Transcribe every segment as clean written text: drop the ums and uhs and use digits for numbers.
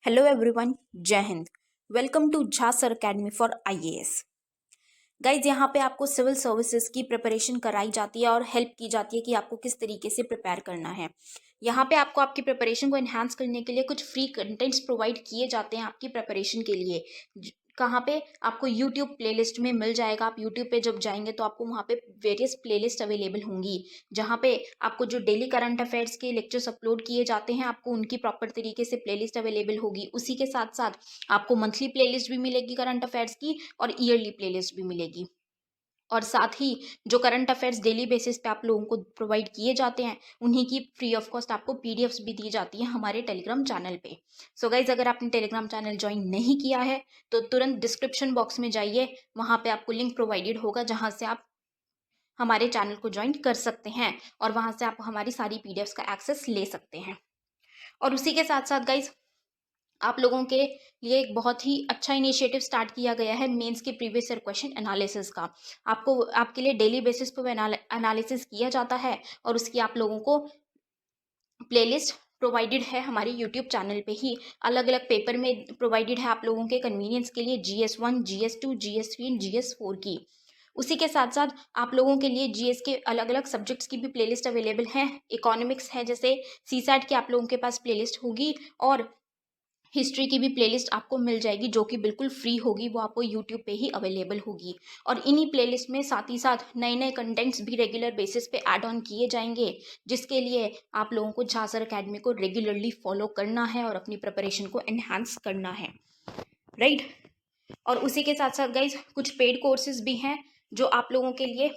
Hello everyone, जय हिंद। Welcome to Jha sir academy for IAS. Guys, यहाँ पे आपको सिविल सर्विसेज की प्रिपरेशन कराई जाती है और हेल्प की जाती है कि आपको किस तरीके से प्रिपेयर करना है। यहाँ पे आपको आपकी प्रिपरेशन को एनहांस करने के लिए कुछ फ्री कंटेंट्स प्रोवाइड किए जाते हैं आपकी प्रिपरेशन के लिए। कहाँ पे आपको यूट्यूब प्लेलिस्ट में मिल जाएगा। आप यूट्यूब पे जब जाएंगे तो आपको वहाँ पे वेरियस प्लेलिस्ट अवेलेबल होंगी, जहाँ पे आपको जो डेली करंट अफेयर्स के लेक्चर्स अपलोड किए जाते हैं आपको उनकी प्रॉपर तरीके से प्लेलिस्ट अवेलेबल होगी। उसी के साथ साथ आपको मंथली प्लेलिस्ट भी मिलेगी करंट अफेयर्स की और ईयरली प्लेलिस्ट भी मिलेगी। और साथ ही जो करंट अफेयर्स डेली बेसिस पे आप लोगों को प्रोवाइड किए जाते हैं उन्हीं की फ्री ऑफ कॉस्ट आपको पीडीएफ्स भी दी जाती है हमारे टेलीग्राम चैनल पे। सो गाइज, अगर आपने टेलीग्राम चैनल ज्वाइन नहीं किया है तो तुरंत डिस्क्रिप्शन बॉक्स में जाइए, वहाँ पे आपको लिंक प्रोवाइडेड होगा जहाँ से आप हमारे चैनल को ज्वाइन कर सकते हैं और वहाँ से आप हमारी सारी पीडीएफ्स का एक्सेस ले सकते हैं। और उसी के साथ साथ गाइज, आप लोगों के लिए एक बहुत ही अच्छा इनिशिएटिव स्टार्ट किया गया है मेंस के प्रीवियस ईयर क्वेश्चन एनालिसिस का। आपको आपके लिए डेली बेसिस पर एनालिसिस किया जाता है और उसकी आप लोगों को प्लेलिस्ट प्रोवाइडेड है हमारे यूट्यूब चैनल पे ही। अलग अलग पेपर में प्रोवाइडेड है आप लोगों के कन्वीनियंस के लिए, GS1, GS2, GS3 and GS4 की। उसी के साथ साथ आप लोगों के लिए जीएस के अलग अलग सब्जेक्ट्स की भी प्लेलिस्ट अवेलेबल है। इकोनॉमिक्स है, जैसे सीसैट की आप लोगों के पास प्लेलिस्ट होगी और हिस्ट्री की भी प्लेलिस्ट आपको मिल जाएगी जो कि बिल्कुल फ्री होगी, वो आपको यूट्यूब पे ही अवेलेबल होगी। और इन्हीं प्लेलिस्ट में साथ ही साथ नए नए कंटेंट्स भी रेगुलर बेसिस पे ऐड ऑन किए जाएंगे, जिसके लिए आप लोगों को झा सर अकेडमी को रेगुलरली फॉलो करना है और अपनी प्रिपरेशन को एनहांस करना है, राइट। और उसी के साथ साथ गाइज, कुछ पेड कोर्सेज भी हैं जो आप लोगों के लिए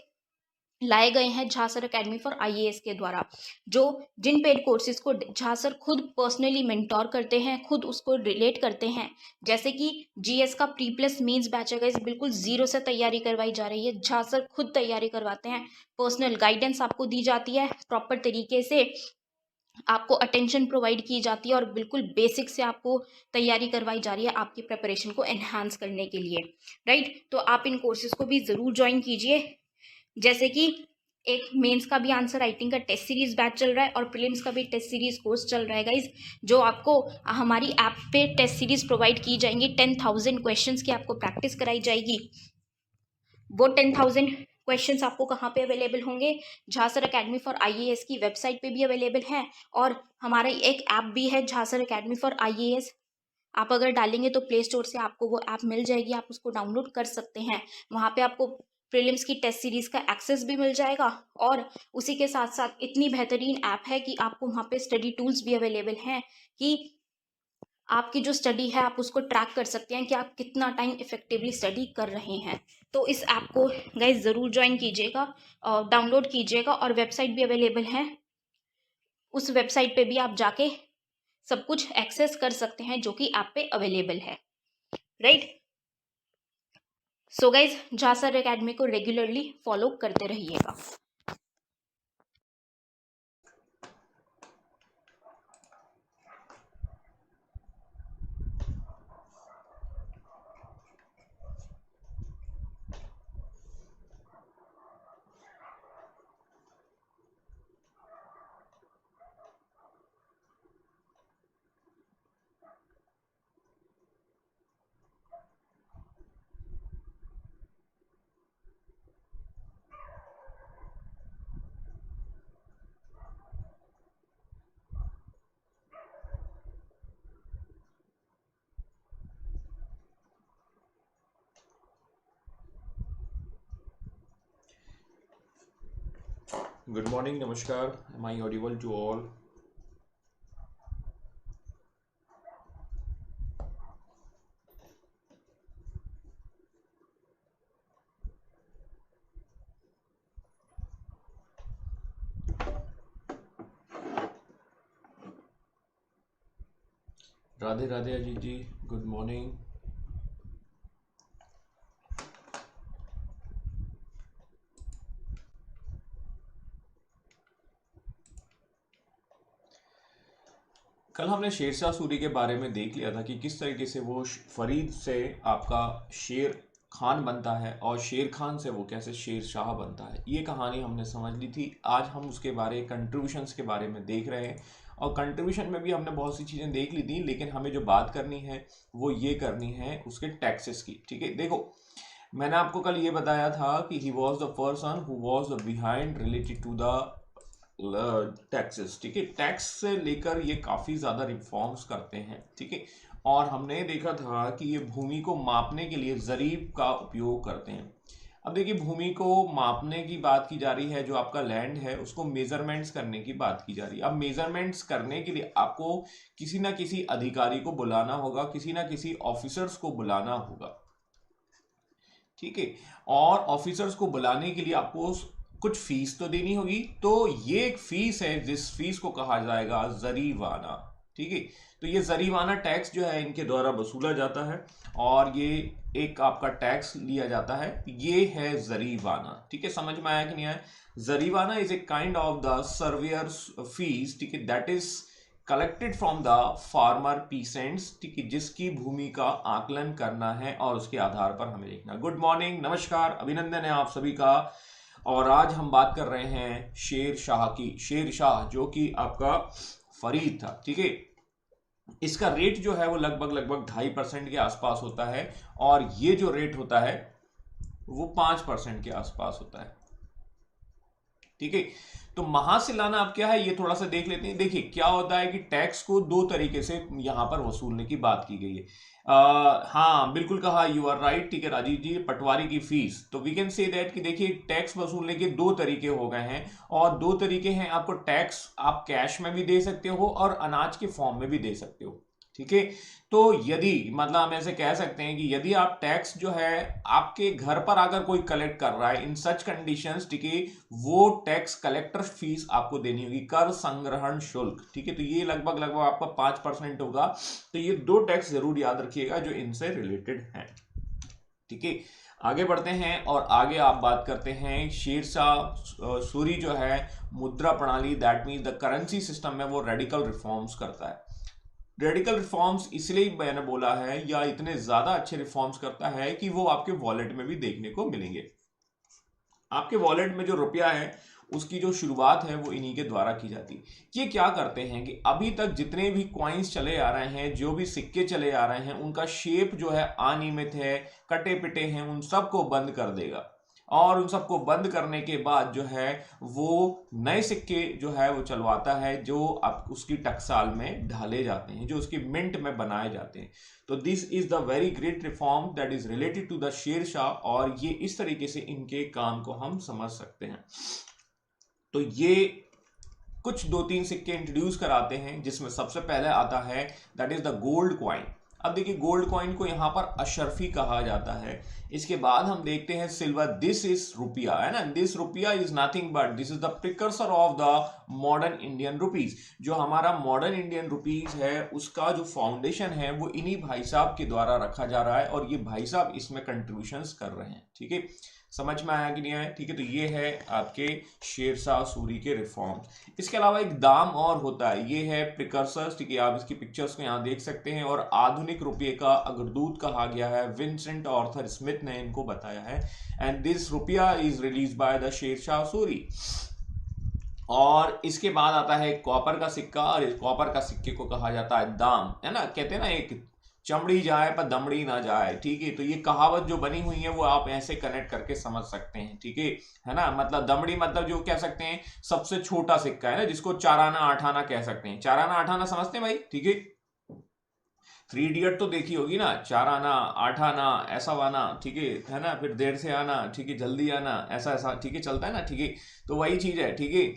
लाए गए हैं Jha sir academy for IAS के द्वारा, जो जिन पेड कोर्सेज को झा सर खुद पर्सनली मेंटोर करते हैं, खुद उसको रिलेट करते हैं। जैसे कि जीएस का प्री प्लस मेंस बैच है गाइस, बिल्कुल जीरो से तैयारी करवाई जा रही है। झा सर खुद तैयारी करवाते हैं, पर्सनल गाइडेंस आपको दी जाती है, प्रॉपर तरीके से आपको अटेंशन प्रोवाइड की जाती है और बिल्कुल बेसिक से आपको तैयारी करवाई जा रही है आपकी प्रिपरेशन को एनहांस करने के लिए, राइट। तो आप इन कोर्सेज को भी ज़रूर ज्वाइन कीजिए। जैसे कि एक मेंस का भी आंसर राइटिंग का टेस्ट सीरीज बैच चल रहा है और प्रीलिम्स का भी टेस्ट सीरीज कोर्स चल रहा है गाइज, जो आपको हमारी ऐप पे टेस्ट सीरीज प्रोवाइड की जाएंगी। 10,000 क्वेश्चंस की आपको प्रैक्टिस कराई जाएगी। वो 10,000 क्वेश्चंस आपको कहाँ पे अवेलेबल होंगे? Jha sir academy for IAS की वेबसाइट पे भी अवेलेबल है और हमारा एक ऐप भी है Jha sir academy for IAS. आप अगर डालेंगे तो प्ले स्टोर से आपको वो ऐप मिल जाएगी, आप उसको डाउनलोड कर सकते हैं। वहाँ पे आपको प्रीलिम्स की टेस्ट सीरीज का एक्सेस भी मिल जाएगा और उसी के साथ साथ इतनी बेहतरीन ऐप है कि आपको वहाँ पे स्टडी टूल्स भी अवेलेबल हैं कि आपकी जो स्टडी है आप उसको ट्रैक कर सकते हैं कि आप कितना टाइम इफेक्टिवली स्टडी कर रहे हैं। तो इस ऐप को गाइज ज़रूर ज्वाइन कीजिएगा, डाउनलोड कीजिएगा और वेबसाइट भी अवेलेबल है। उस वेबसाइट पे भी आप जाके सब कुछ एक्सेस कर सकते हैं जो कि ऐप पे अवेलेबल है, right. So guys, Jha sir academy को रेगुलरली फॉलो करते रहिएगा। Good morning, Namaskar. Am I audible to all? Radhe Radhe Ajit ji, good morning. कल हमने शेरशाह सूरी के बारे में देख लिया था कि किस तरीके से वो फरीद से आपका शेर खान बनता है और शेर खान से वो कैसे शेर शाह बनता है। ये कहानी हमने समझ ली थी। आज हम उसके बारे कंट्रीब्यूशंस के बारे में देख रहे हैं और कंट्रीब्यूशन में भी हमने बहुत सी चीज़ें देख ली थी, लेकिन हमें जो बात करनी है वो ये करनी है उसके टैक्सेस की। ठीक है, देखो मैंने आपको कल ये बताया था कि he was the person who was the behind related to the taxes. ठीक है, टैक्स से लेकर ये काफ़ी ज़्यादा रिफॉर्म्स करते हैं। ठीक है, और हमने देखा था कि ये भूमि को मापने के लिए जरीब का उपयोग करते हैं। अब देखिए, भूमि को मापने की बात की जा रही है, जो आपका लैंड है उसको मेजरमेंट्स करने की बात की जा रही है। अब मेजरमेंट्स करने के लिए आपको किसी ना किसी अधिकारी को बुलाना होगा, किसी ना किसी ऑफिसर्स को बुलाना होगा। ठीक है, और ऑफिसर्स को बुलाने के लिए आपको कुछ फीस तो देनी होगी, तो ये एक फीस है जिस फीस को कहा जाएगा जरीवाना। ठीक है, तो ये जरीवाना टैक्स जो है इनके द्वारा वसूला जाता है, और ये एक आपका टैक्स लिया जाता है, ये है जरीवाना। ठीक है, समझ में आया कि नहीं आया? Jariwana is a kind of the surveyors fees. ठीक है, that is collected from the farmer peasants. ठीक है, जिसकी भूमि का आकलन करना है और उसके आधार पर हमें देखना। गुड मॉर्निंग, नमस्कार, अभिनंदन है आप सभी का। और आज हम बात कर रहे हैं शेर शाह की। शेर शाह जो कि आपका फरीद था। ठीक है, इसका रेट जो है वो लगभग 2.5% के आसपास होता है, और ये जो रेट होता है वो 5% के आसपास होता है। ठीक है, तो महासिलाना अब क्या है ये थोड़ा सा देख लेते हैं। देखिए क्या होता है कि टैक्स को दो तरीके से यहां पर वसूलने की बात की गई है। हाँ बिल्कुल कहा, यू आर राइट। ठीक है राजीव जी, पटवारी की फीस, तो वी कैन से दैट कि देखिए टैक्स वसूलने के दो तरीके हो गए हैं, और दो तरीके हैं। आपको टैक्स आप कैश में भी दे सकते हो और अनाज के फॉर्म में भी दे सकते हो। ठीक है, तो यदि मतलब हम ऐसे कह सकते हैं कि यदि आप टैक्स जो है आपके घर पर अगर कोई कलेक्ट कर रहा है इन सच कंडीशंस, ठीक है, वो टैक्स कलेक्टर फीस आपको देनी होगी, कर संग्रहण शुल्क। ठीक है, तो ये लगभग आपका 5% होगा। तो ये दो टैक्स जरूर याद रखिएगा जो इनसे रिलेटेड हैं। ठीक है, आगे बढ़ते हैं और आगे आप बात करते हैं शेरशाह सूरी जो है मुद्रा प्रणाली, that mean the currency system में वो रेडिकल रिफॉर्म्स करता है। रेडिकल रिफॉर्म्स इसलिए मैंने बोला है, या इतने ज्यादा अच्छे रिफॉर्म्स करता है कि वो आपके वॉलेट में भी देखने को मिलेंगे। आपके वॉलेट में जो रुपया है उसकी जो शुरुआत है वो इन्हीं के द्वारा की जाती है। ये क्या करते हैं कि अभी तक जितने भी कॉइन्स चले आ रहे हैं, जो भी सिक्के चले आ रहे हैं, उनका शेप जो है अनियमित है, कटे पिटे हैं, उन सबको बंद कर देगा। और उन सबको बंद करने के बाद जो है वो नए सिक्के जो है वो चलवाता है, जो अब उसकी टकसाल में ढाले जाते हैं, जो उसकी मिंट में बनाए जाते हैं। तो this is the very great reform that is related to the Sher Shah, और ये इस तरीके से इनके काम को हम समझ सकते हैं। तो ये कुछ दो तीन सिक्के इंट्रोड्यूस कराते हैं, जिसमें सबसे पहले आता है that is the gold coin. अब देखिए गोल्ड कॉइन को यहां पर अशरफी कहा जाता है। इसके बाद हम देखते हैं सिल्वर, दिस इज रुपया, है ना। दिस रुपया is nothing but this is the precursor of the modern Indian rupees. जो हमारा मॉडर्न इंडियन रुपीज है उसका जो फाउंडेशन है वो इन्हीं भाई साहब के द्वारा रखा जा रहा है, और ये भाई साहब इसमें कंट्रीब्यूशंस कर रहे हैं। ठीक है, समझ में आया कि नहीं आया? ठीक है, तो ये है आपके शेरशाह सूरी के रिफॉर्म्स। इसके अलावा एक दाम और होता है, ये है प्रिकर्सर्स। ठीक है, आप इसकी पिक्चर्स को यहाँ देख सकते हैं, और आधुनिक रुपये का अग्रदूत कहा गया है, विंसेंट ऑर्थर स्मिथ ने इनको बताया है। एंड दिस रुपया is release by the Sher Shah Suri. और इसके बाद आता है कॉपर का सिक्का, और इस कॉपर का सिक्के को कहा जाता है दाम, है ना। कहते हैं ना, एक चमड़ी जाए पर दमड़ी ना जाए। ठीक है, तो ये कहावत जो बनी हुई है वो आप ऐसे कनेक्ट करके समझ सकते हैं। ठीक है ना, मतलब दमड़ी मतलब जो कह सकते हैं सबसे छोटा सिक्का है ना, जिसको 4 आना 8 आना कह सकते हैं। 4 आना 8 आना समझते हैं भाई? ठीक है, 3 इडियट तो देखी होगी ना, 4 आना 8 आना ऐसा वाना, ठीक है ना, फिर देर से आना, ठीक है, जल्दी आना, ऐसा ऐसा, ठीक है, चलता है ना। ठीक है, तो वही चीज है। ठीक है,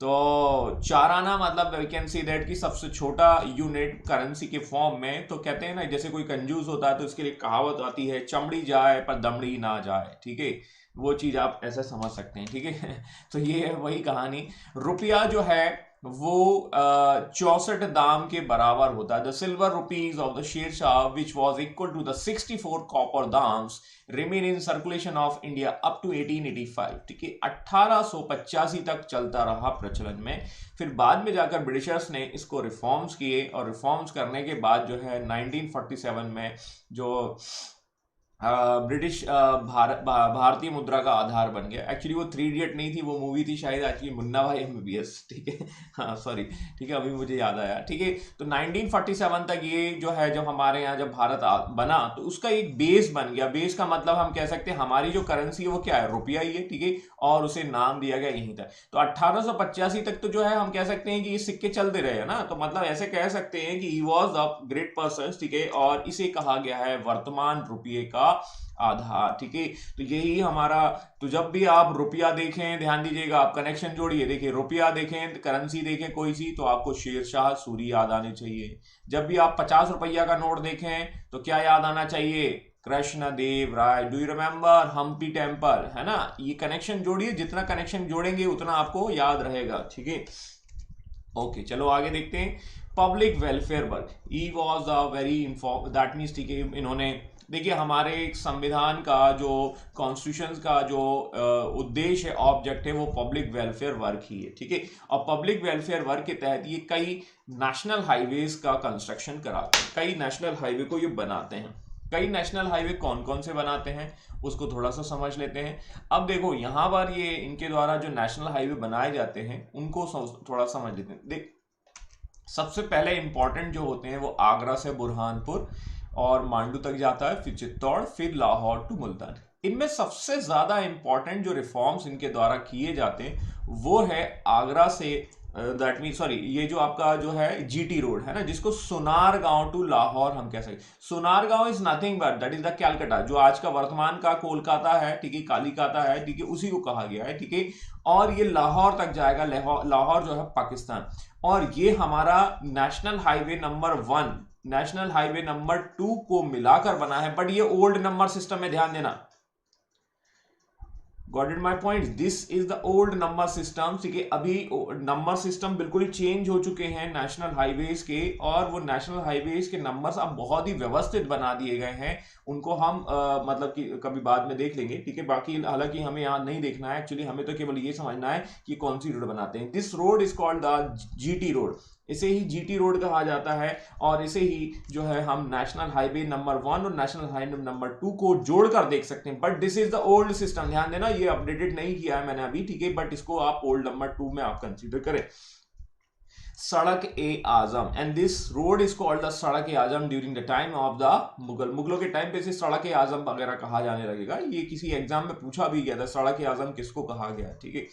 तो 4 आना मतलब वी कैन सी दैट कि सबसे छोटा यूनिट करेंसी के फॉर्म में। तो कहते हैं ना, जैसे कोई कंजूस होता है तो इसके लिए कहावत आती है, चमड़ी जाए पर दमड़ी ना जाए। ठीक है, वो चीज आप ऐसे समझ सकते हैं। ठीक है तो ये है वही कहानी। रुपया जो है वो 64 दाम के बराबर होता है। The silver rupees of the Sher Shah which was equal to the 64 copper dams remain in circulation of India up to 1885। ठीक है, 1885 तक चलता रहा प्रचलन में। फिर बाद में जाकर ब्रिटिशर्स ने इसको रिफॉर्म्स किए, और रिफॉर्म्स करने के बाद जो है 1947 में जो ब्रिटिश भारतीय मुद्रा का आधार बन गया। एक्चुअली वो थ्री इडियट नहीं थी, वो मूवी थी शायद एक्चुअली मुन्ना भाई MBBS, ठीक है। हाँ सॉरी, ठीक है, अभी मुझे याद आया, ठीक है। तो 1947 तक ये जो है, जब हमारे यहाँ जब भारत बना तो उसका एक बेस बन गया। बेस का मतलब हम कह सकते हैं हमारी जो करेंसी है वो क्या है, रुपया ही है, ठीक है, और उसे नाम दिया गया यहीं तक। तो 1885 तक तो जो है हम कह सकते हैं कि ये सिक्के चलते रहे है ना, तो मतलब ऐसे कह सकते हैं कि he was a great person, ठीक है, और इसे कहा गया है वर्तमान रुपये का आधार, ठीक है। तो यही हमारा, तो जब भी आप रुपया देखें, ध्यान दीजिएगा, आप कनेक्शन जोड़िए, देखिए रुपया देखें, करेंसी देखें कोई सी, तो आपको शेरशाह सूरी याद आने चाहिए। जब भी आप 50 रुपया का नोट देखें तो क्या याद आना चाहिए, Krishna Deva Raya, do you remember Hampi temple, है ना। ये कनेक्शन जोड़िए, जितना कनेक्शन जोड़ेंगे उतना आपको याद रहेगा, ठीक है। ओके, चलो आगे देखते हैं। Public welfare work, E was a very inform, that means, ठीक है, इन्होंने, देखिए हमारे संविधान का जो कॉन्स्टिट्यूशन का जो उद्देश्य है, ऑब्जेक्ट है, वो पब्लिक वेलफेयर वर्क ही है, ठीक है। और पब्लिक वेलफेयर वर्क के तहत ये कई नेशनल हाईवेज का कंस्ट्रक्शन कराते हैं, कई नेशनल हाईवे को ये बनाते हैं। कई नेशनल हाईवे कौन कौन से बनाते हैं उसको थोड़ा सा समझ लेते हैं। अब देखो यहाँ पर ये इनके द्वारा जो नेशनल हाईवे बनाए जाते हैं उनको थोड़ा समझ लेते हैं। देख, सबसे पहले इंपॉर्टेंट जो होते हैं वो आगरा से बुरहानपुर और मांडू तक जाता है, फिर चित्तौड़, फिर लाहौर टू मुल्तान। इनमें सबसे ज्यादा इंपॉर्टेंट जो रिफॉर्म्स इनके द्वारा किए जाते हैं वो है आगरा से, दैट मीन सॉरी, ये जो आपका जो है GT रोड है ना, जिसको सोनार गांव टू लाहौर हम कह सकते। सोनार गांव is nothing but that is the Calcutta, जो आज का वर्तमान का कोलकाता है, ठीक है, कालीकाता है, ठीक है, उसी को कहा गया है, ठीक है। और ये लाहौर तक जाएगा, लाहौर जो है पाकिस्तान। और ये हमारा national highway number 1 national highway number 2 को मिलाकर बना है, बट ये ओल्ड नंबर सिस्टम में, ध्यान देना, got it my point, this is the old number system, ठीक है। अभी नंबर सिस्टम बिल्कुल चेंज हो चुके हैं नेशनल हाईवेज के, और वो नेशनल हाईवेज के नंबर्स अब बहुत ही व्यवस्थित बना दिए गए हैं। उनको हम मतलब कि कभी बाद में देख लेंगे, ठीक है। बाकी हालांकि हमें यहाँ नहीं देखना है, एक्चुअली हमें तो केवल ये समझना है कि कौन सी रोड बनाते हैं। This road is called the GT road, इसे ही GT रोड कहा जाता है, और इसे ही जो है हम नेशनल हाईवे नंबर 1 और नेशनल हाईवे नंबर 2 को जोड़कर देख सकते हैं। But this is the old system, ध्यान देना, ये अपडेटेड नहीं किया है मैंने अभी, ठीक है, बट इसको आप ओल्ड नंबर 2 में आप कंसीडर करें। Sadak e Azam, and this road is called the Sadak e Azam during the time of the मुगलों के टाइम पे इसे सड़क ए आजम वगैरह कहा जाने लगेगा। ये किसी एग्जाम में पूछा भी गया था, सड़क ए आजम किसको कहा गया, ठीक है।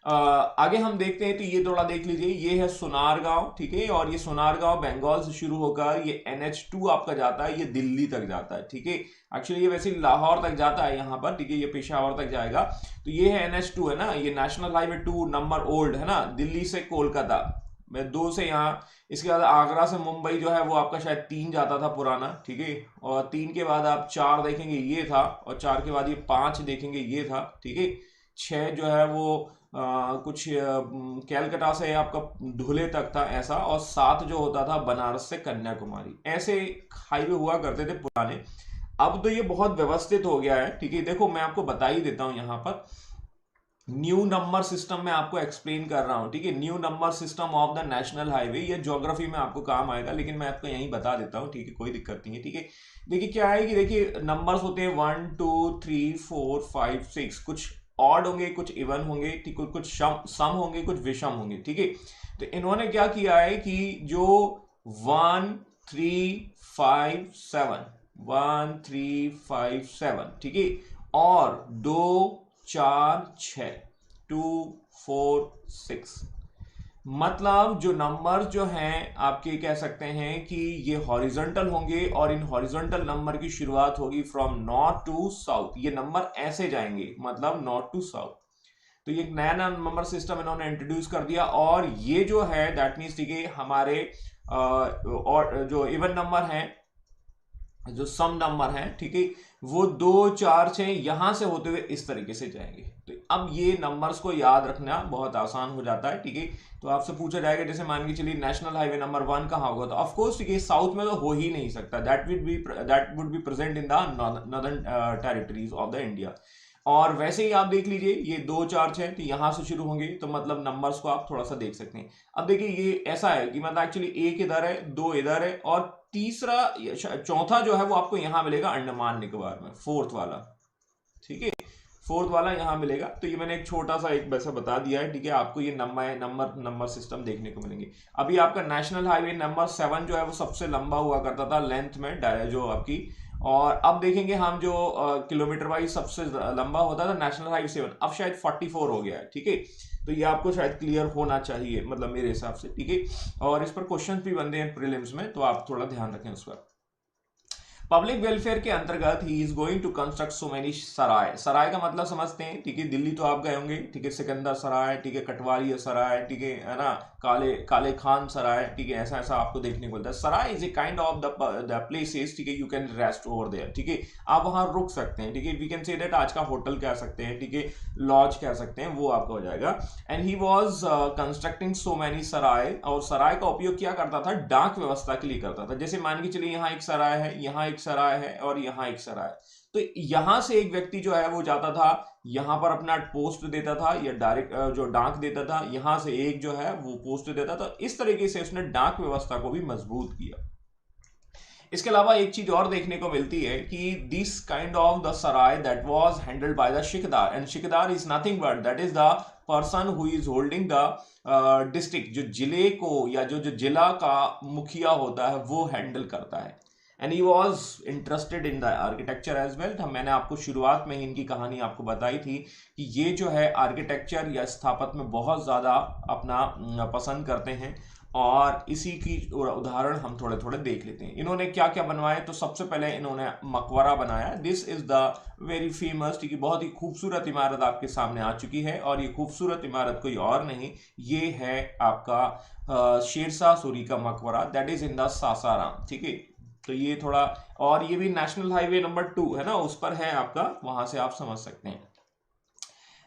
आगे हम देखते हैं, तो ये थोड़ा देख लीजिए, ये है सोनारगांव, ठीक है, और ये सोनारगांव बंगाल से शुरू होकर ये NH2 आपका जाता है, ये दिल्ली तक जाता है, ठीक है। एक्चुअली ये वैसे लाहौर तक जाता है यहाँ पर, ठीक है, ये पेशावर तक जाएगा। तो ये है NH2 है ना, ये नेशनल हाईवे 2 नंबर ओल्ड है ना, दिल्ली से कोलकाता में 2 से यहाँ। इसके बाद आगरा से मुंबई जो है वो आपका शायद 3 जाता था पुराना, ठीक है, और 3 के बाद आप 4 देखेंगे ये था, और 4 के बाद ये 5 देखेंगे ये था, ठीक है। 6 जो है वो कुछ कैलकाटा से आपका धुले तक था ऐसा, और 7 जो होता था बनारस से कन्याकुमारी, ऐसे हाईवे हुआ करते थे पुराने। अब तो ये बहुत व्यवस्थित हो गया है, ठीक है। देखो मैं आपको बता ही देता हूं, यहाँ पर न्यू नंबर सिस्टम में आपको एक्सप्लेन कर रहा हूं, ठीक है। New number system of the national highway, ये ज्योग्राफी में आपको काम आएगा, लेकिन मैं आपको यहीं बता देता हूं, ठीक है, कोई दिक्कत नहीं है, ठीक है। देखिए क्या है कि देखिए नंबर्स होते हैं 1 2 3 4 5 6, कुछ ऑड होंगे, कुछ इवन होंगे, ठीक, कुछ सम होंगे, कुछ विषम होंगे, ठीक है। तो इन्होंने क्या किया है कि जो 1 3 5 7 1 3 5 7, ठीक है, और 2 4 6 2 4 6, मतलब जो नंबर जो हैं आपके कह सकते हैं कि ये हॉरिजॉन्टल होंगे, और इन हॉरिजॉन्टल नंबर की शुरुआत होगी फ्रॉम नॉर्थ टू साउथ। ये नंबर ऐसे जाएंगे, मतलब नॉर्थ टू साउथ। तो ये एक नया नंबर सिस्टम इन्होंने इंट्रोड्यूस कर दिया, और ये जो है दैट मीन्स, ठीक है, हमारे और जो इवन नंबर हैं, जो सम नंबर हैं, ठीक है, वो 2 4 6 यहां से होते हुए इस तरीके से जाएंगे। तो अब ये नंबर्स को याद रखना बहुत आसान हो जाता है, ठीक है। तो आपसे पूछा जाएगा, जैसे मान के चलिए नेशनल हाईवे नंबर 1 कहाँ होगा, तो ऑफ कोर्स, ठीक है, साउथ में तो हो ही नहीं सकता, that would be present in the northern territories of the India. और वैसे ही आप देख लीजिए ये 2 4 6 तो यहां से शुरू होंगे, तो मतलब नंबर्स को आप थोड़ा सा देख सकते हैं। अब देखिए ये ऐसा है कि मतलब एक्चुअली एक इधर है, दो इधर है, और तीसरा चौथा जो है वो आपको यहां मिलेगा अंडमान निकोबार में, फोर्थ वाला, ठीक है, फोर्थ वाला यहां मिलेगा। तो ये मैंने एक छोटा सा एक वैसा बता दिया है, ठीक है। आपको ये नंबर नंबर नंबर सिस्टम देखने को मिलेंगे। अभी आपका नेशनल हाईवे नंबर 7 जो है वो सबसे लंबा हुआ करता था लेंथ में, जो आपकी, और अब देखेंगे हम जो किलोमीटर वाइज सबसे लंबा होता था नेशनल हाईवे 7, अब शायद 44 हो गया है, ठीक है। तो ये आपको शायद क्लियर होना चाहिए, मतलब मेरे हिसाब से, ठीक है। और इस पर क्वेश्चन भी बनते हैं प्रीलिम्स में, तो आप थोड़ा ध्यान रखें उस पर। पब्लिक वेलफेयर के अंतर्गत he is going to construct so many sarai. Sarai का मतलब समझते हैं, ठीक है, दिल्ली तो आप गए होंगे, ठीक है, सिकंदर सराय, ठीक है, कटवारी सराय, ठीक है ना, काले काले खान सराय, ठीक है, ऐसा ऐसा आपको देखने को मिलता है। Sarai is a kind of the places, ठीक है, you can rest over there, ठीक है, आप वहां रुक सकते हैं, ठीक है, वी कैन से दैट आज का होटल कह सकते हैं, ठीक है, लॉज कह सकते हैं, वो आपका हो जाएगा। And he was constructing so many sarai, और सराय का उपयोग क्या करता था, डाक व्यवस्था के लिए करता था। जैसे मान के चलिए यहाँ एक सराय है, यहाँ एक सराय है, और यहाँ एक सराय, तो यहां से एक व्यक्ति जो है वो जाता था, यहां पर अपना पोस्ट देता था, या डायरेक्ट जो डाक देता था, यहां से एक जो है वो पोस्ट देता था। इस तरीके से उसने डाक व्यवस्था को भी मजबूत किया। इसके अलावा एक चीज और देखने को मिलती है कि this kind of the sarai that was handled by the shikdar, and shikdar is nothing but that is the person who is holding the district, जो जिले को या जो जो जिला का मुखिया होता है वो हैंडल करता है। And he was interested in the architecture as well. मैंने आपको शुरुआत में ही इनकी कहानी आपको बताई थी कि ये जो है आर्किटेक्चर या स्थापत्य में बहुत ज़्यादा अपना पसंद करते हैं, और इसी की उदाहरण हम थोड़े थोड़े देख लेते हैं। इन्होंने क्या क्या बनवाए, तो सबसे पहले इन्होंने मकबरा बनाया। This is the very famous, ठीक है, बहुत ही खूबसूरत इमारत आपके सामने आ चुकी है, और ये खूबसूरत इमारत कोई और नहीं, ये है आपका शेरशाह सूरी का मकबरा, that is in the Sasaram, ठीक है। तो ये थोड़ा, और ये भी नेशनल हाईवे नंबर 2 है ना, उस पर है आपका, वहां से आप समझ सकते हैं।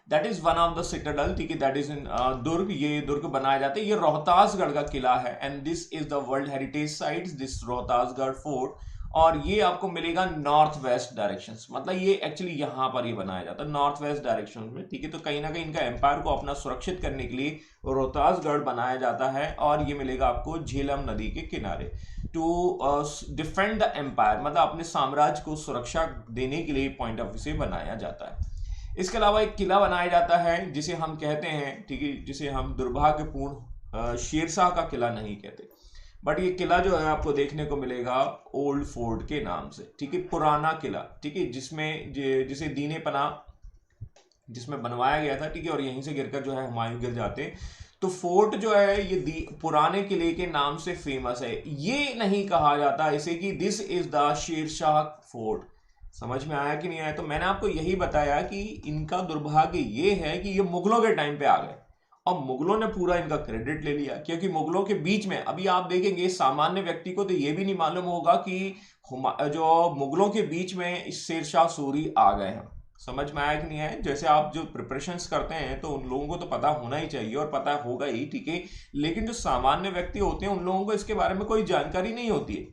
That is one of the citadel, ठीक है, दैट इज इन दुर्ग, ये दुर्ग बनाए जाते हैं, ये रोहतासगढ़ का किला है, and this is the world heritage sites, this Rohtasgarh fort. और ये आपको मिलेगा नॉर्थ वेस्ट डायरेक्शन, मतलब ये एक्चुअली यहां पर ही बनाया जाता है नॉर्थ वेस्ट डायरेक्शन में, ठीक है। तो कहीं ना कहीं इनका एम्पायर को अपना सुरक्षित करने के लिए रोहतासगढ़ बनाया जाता है, और ये मिलेगा आपको झेलम नदी के किनारे, टू डिफेंड द एम्पायर, मतलब अपने साम्राज्य को सुरक्षा देने के लिए पॉइंट ऑफ व्यू से बनाया जाता है। इसके अलावा एक किला बनाया जाता है जिसे हम कहते हैं, ठीक है, जिसे हम दुर्भाग्यपूर्ण शेरशाह का किला नहीं कहते, बट ये किला जो है आपको देखने को मिलेगा ओल्ड फोर्ट के नाम से, ठीक है, पुराना किला, ठीक है, जिसमें जिसे दीने पना जिसमें बनवाया गया था, ठीक है, और यहीं से गिरकर जो है हुमायूं गिर जाते। तो फोर्ट जो है ये पुराने किले के नाम से फेमस है। ये नहीं कहा जाता इसे कि this is the Sher Shah fort. समझ में आया कि नहीं आया? तो मैंने आपको यही बताया कि इनका दुर्भाग्य ये है कि ये मुगलों के टाइम पे आ गए, और मुगलों ने पूरा इनका क्रेडिट ले लिया, क्योंकि मुगलों के बीच में अभी आप देखेंगे सामान्य व्यक्ति को तो ये भी नहीं मालूम होगा कि जो मुगलों के बीच में शेरशाह सूरी आ गए हैं। समझ में आया कि नहीं आया? जैसे आप जो प्रिपरेशंस करते हैं तो उन लोगों को तो पता होना ही चाहिए, और पता होगा ही, ठीक है, लेकिन जो सामान्य व्यक्ति होते हैं उन लोगों को इसके बारे में कोई जानकारी नहीं होती है।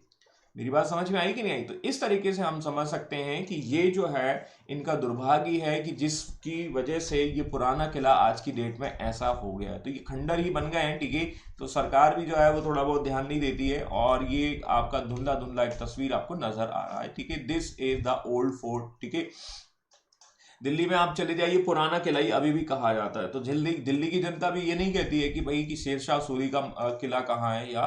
मेरी बात समझ में आई कि नहीं आई? तो इस तरीके से हम समझ सकते हैं कि ये जो है इनका दुर्भाग्य है कि जिसकी वजह से ये पुराना किला आज की डेट में ऐसा हो गया है, तो ये खंडर ही बन गए हैं, ठीक है। तो सरकार भी जो है वो थोड़ा बहुत ध्यान नहीं देती है, और ये आपका धुंधला धुंधला एक तस्वीर आपको नजर आ रहा है, ठीक है। This is the old fort, ठीक है। दिल्ली में आप चले जाइए, पुराना किला ही अभी भी कहा जाता है। तो दिल्ली दिल्ली की जनता भी ये नहीं कहती है कि भाई कि शेरशाह सूरी का किला कहाँ है, या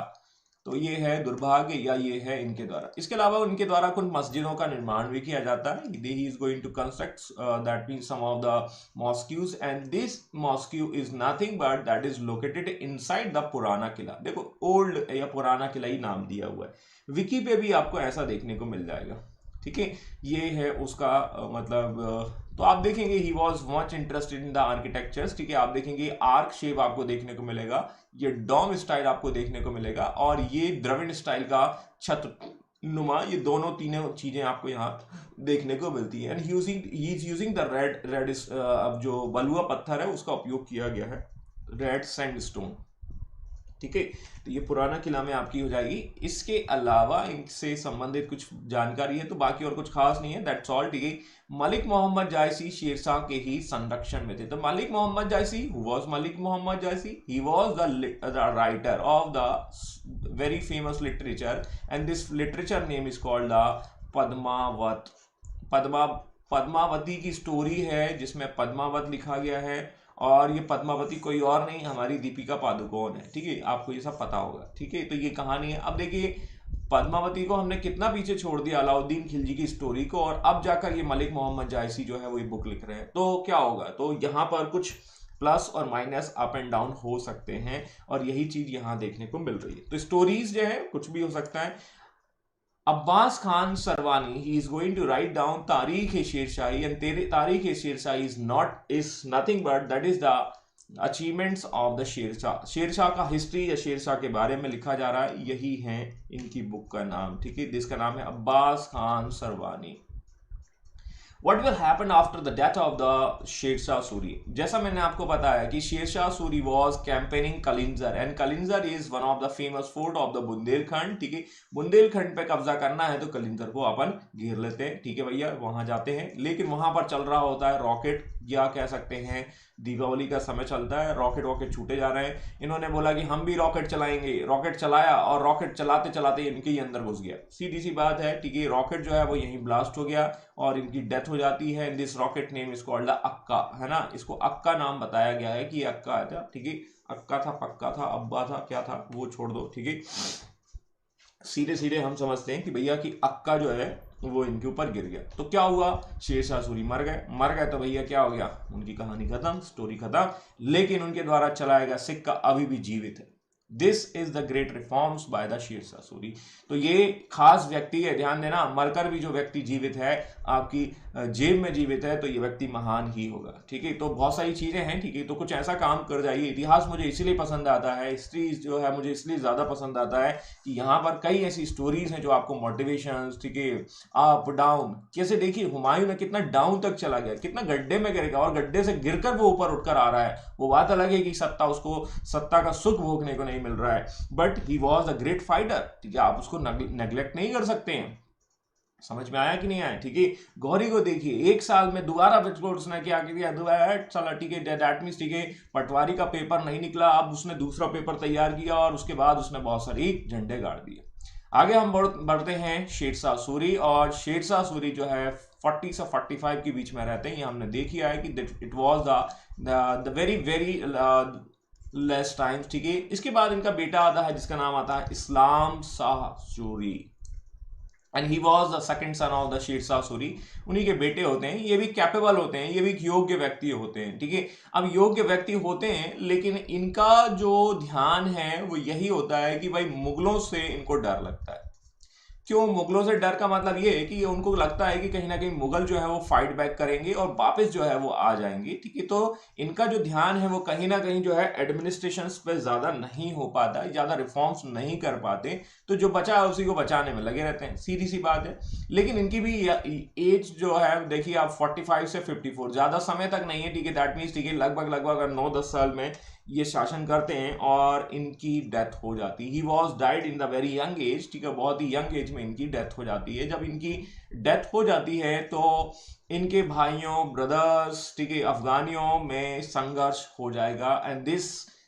तो ये है दुर्भाग्य, या ये है इनके द्वारा। इसके अलावा उनके द्वारा कुछ मस्जिदों का निर्माण भी किया जाता है। He is going to construct that mean some of the mosques, and this mosque is nothing but that is located inside the Purana Qila. देखो ओल्ड या पुराना किला ही नाम दिया हुआ है, विकी पे भी आपको ऐसा देखने को मिल जाएगा, ठीक है। ये है उसका मतलब तो आप देखेंगे he was much interested in the architectures, ठीक है। आप देखेंगे आर्क शेप आपको देखने को मिलेगा, ये डोम स्टाइल आपको देखने को मिलेगा, और ये द्रविड़ स्टाइल का छत नुमा, ये दोनों तीनों चीजें आपको यहाँ देखने को मिलती है। And he is using the red अब जो बलुआ पत्थर है उसका उपयोग किया गया है, रेड सैंडस्टोन। ठीक है। तो ये पुराना किला में आपकी हो जाएगी। इसके अलावा इनसे संबंधित कुछ जानकारी है तो बाकी और कुछ खास नहीं है, दैट्स ऑल। ठीक है। मलिक मोहम्मद जायसी शेरशाह के ही संरक्षण में थे। तो Malik Muhammad Jayasi, who was Malik Muhammad Jayasi? He was the writer of the very famous literature and this literature name is called the Padmavat. Padmavati की स्टोरी है जिसमें पद्मावत लिखा गया है, और ये पद्मावती कोई और नहीं, हमारी दीपिका पादुकोण है। ठीक है, आपको ये सब पता होगा। ठीक है, तो ये कहानी है। अब देखिए, पद्मावती को हमने कितना पीछे छोड़ दिया, अलाउद्दीन खिलजी की स्टोरी को, और अब जाकर ये मलिक मोहम्मद जायसी जो है वो ये बुक लिख रहे हैं। तो क्या होगा? तो यहाँ पर कुछ प्लस और माइनस, अप एंड डाउन हो सकते हैं, और यही चीज यहाँ देखने को मिल रही है। तो स्टोरीज जो है कुछ भी हो सकता है। अब्बास खान सरवानी, he is going to write down तारीख-ए-शेरशाही, and तारीख-ए-शेरशाही is nothing but that is the achievements of the Sher Shah. Sher Shah का हिस्ट्री या शेरशाह के बारे में लिखा जा रहा है, यही है इनकी बुक का नाम। ठीक है, जिसका नाम है अब्बास खान सरवानी। What will happen after the death of the Sher Shah Suri? जैसा मैंने आपको बताया कि Sher Shah Suri was campaigning Kalinjar, and Kalinjar is one of the famous fort of the Bundelkhand. ठीक है, बुंदेलखंड पे कब्जा करना है तो कलिंजर को अपन घेर लेते हैं। ठीक है भैया, वहां जाते हैं, लेकिन वहां पर चल रहा होता है रॉकेट, या कह सकते हैं दीपावली का समय चलता है, रॉकेट छूटे जा रहे हैं। इन्होंने बोला कि हम भी रॉकेट चलाएंगे, रॉकेट चलाया, और रॉकेट चलाते चलाते इनके ही अंदर घुस गया। सीधी सी बात है। ठीक है, रॉकेट जो है वो यहीं ब्लास्ट हो गया और इनकी डेथ हो जाती है। This rocket name is called the अक्का, है ना, इसको अक्का नाम बताया गया है कि ये अक्का है था। ठीक है, अक्का था, पक्का था, अब्बा था, क्या था वो छोड़ दो। ठीक है, सीधे सीधे हम समझते हैं कि भैया कि अक्का जो है वो इनके ऊपर गिर गया। तो क्या हुआ? शेरशाह सूरी मर गए तो भैया क्या हो गया? उनकी कहानी खत्म, स्टोरी खत्म। लेकिन उनके द्वारा चलाया गया सिक्का अभी भी जीवित है। This is the great reforms by the Sher Shah Suri. तो ये खास व्यक्ति है, ध्यान देना, मरकर भी जो व्यक्ति जीवित है, आपकी जेब में जीवित है, तो ये व्यक्ति महान ही होगा। ठीक है, तो बहुत सारी चीजें हैं। ठीक है, तो कुछ ऐसा काम कर जाइए। इतिहास मुझे इसलिए पसंद आता है, हिस्ट्री जो है मुझे इसलिए ज्यादा पसंद आता है कि यहाँ पर कई ऐसी स्टोरीज हैं जो आपको मोटिवेशन, ठीक है, अप डाउन, कैसे देखिए हुमायूं ने कितना डाउन तक चला गया, कितना गड्ढे में गिरेगा, और गड्ढे से गिरकर वो ऊपर उठकर आ रहा है। वो बात अलग है कि उसको सत्ता का सुख भोगने को नहीं मिल रहा है, but he was a great fighter. ठीक है, आप उसको नेग्लेक्ट नहीं कर सकते हैं। समझ में आया कि नहीं आया? ठीक है, गौरी को देखिए, 1 साल में दोबारा उसने क्या किया, चला। ठीक है, दैट मींस, ठीक है, पटवारी का पेपर नहीं निकला, अब उसने दूसरा पेपर तैयार किया, और उसके बाद उसने बहुत सारी झंडे गाड़ दिए। आगे हम बढ़ते हैं शेरशाह सूरी, और शेरशाह सूरी जो है 40 से 45 के बीच में रहते हैं। ये हमने देखी है कि it was the very very less times. ठीक है, इसके बाद इनका बेटा आता है जिसका नाम आता है Islam Shah Suri, and he was the second son of the Sher Shah Suri. उन्हीं के बेटे होते हैं। ये भी कैपेबल होते हैं, ये भी योग्य व्यक्ति होते हैं। ठीक है, अब योग्य व्यक्ति होते हैं, लेकिन इनका जो ध्यान है वो यही होता है कि भाई मुगलों से इनको डर लगता है। क्यों मुगलों से डर का मतलब ये है कि उनको लगता है कि कहीं ना कहीं मुगल जो है वो फाइट बैक करेंगे और वापस जो है वो आ जाएंगे। ठीक है, तो इनका जो ध्यान है वो कहीं ना कहीं जो है एडमिनिस्ट्रेशन पे ज्यादा नहीं हो पाता, ज्यादा रिफॉर्म्स नहीं कर पाते, तो जो बचा है उसी को बचाने में लगे रहते हैं। सीधी सी बात है। लेकिन इनकी भी एज जो है देखिए आप 45 से 54, ज्यादा समय तक नहीं है। ठीक है, दैट मीन्स, ठीक है, लगभग 9-10 साल में ये शासन करते हैं और इनकी डेथ हो जाती है। He was died in the very young age. ठीक है, बहुत ही यंग एज में इनकी डेथ हो जाती है। जब इनकी डेथ हो जाती है तो इनके भाइयों, ब्रदर्स, ठीक है, अफगानियों में संघर्ष हो जाएगा, and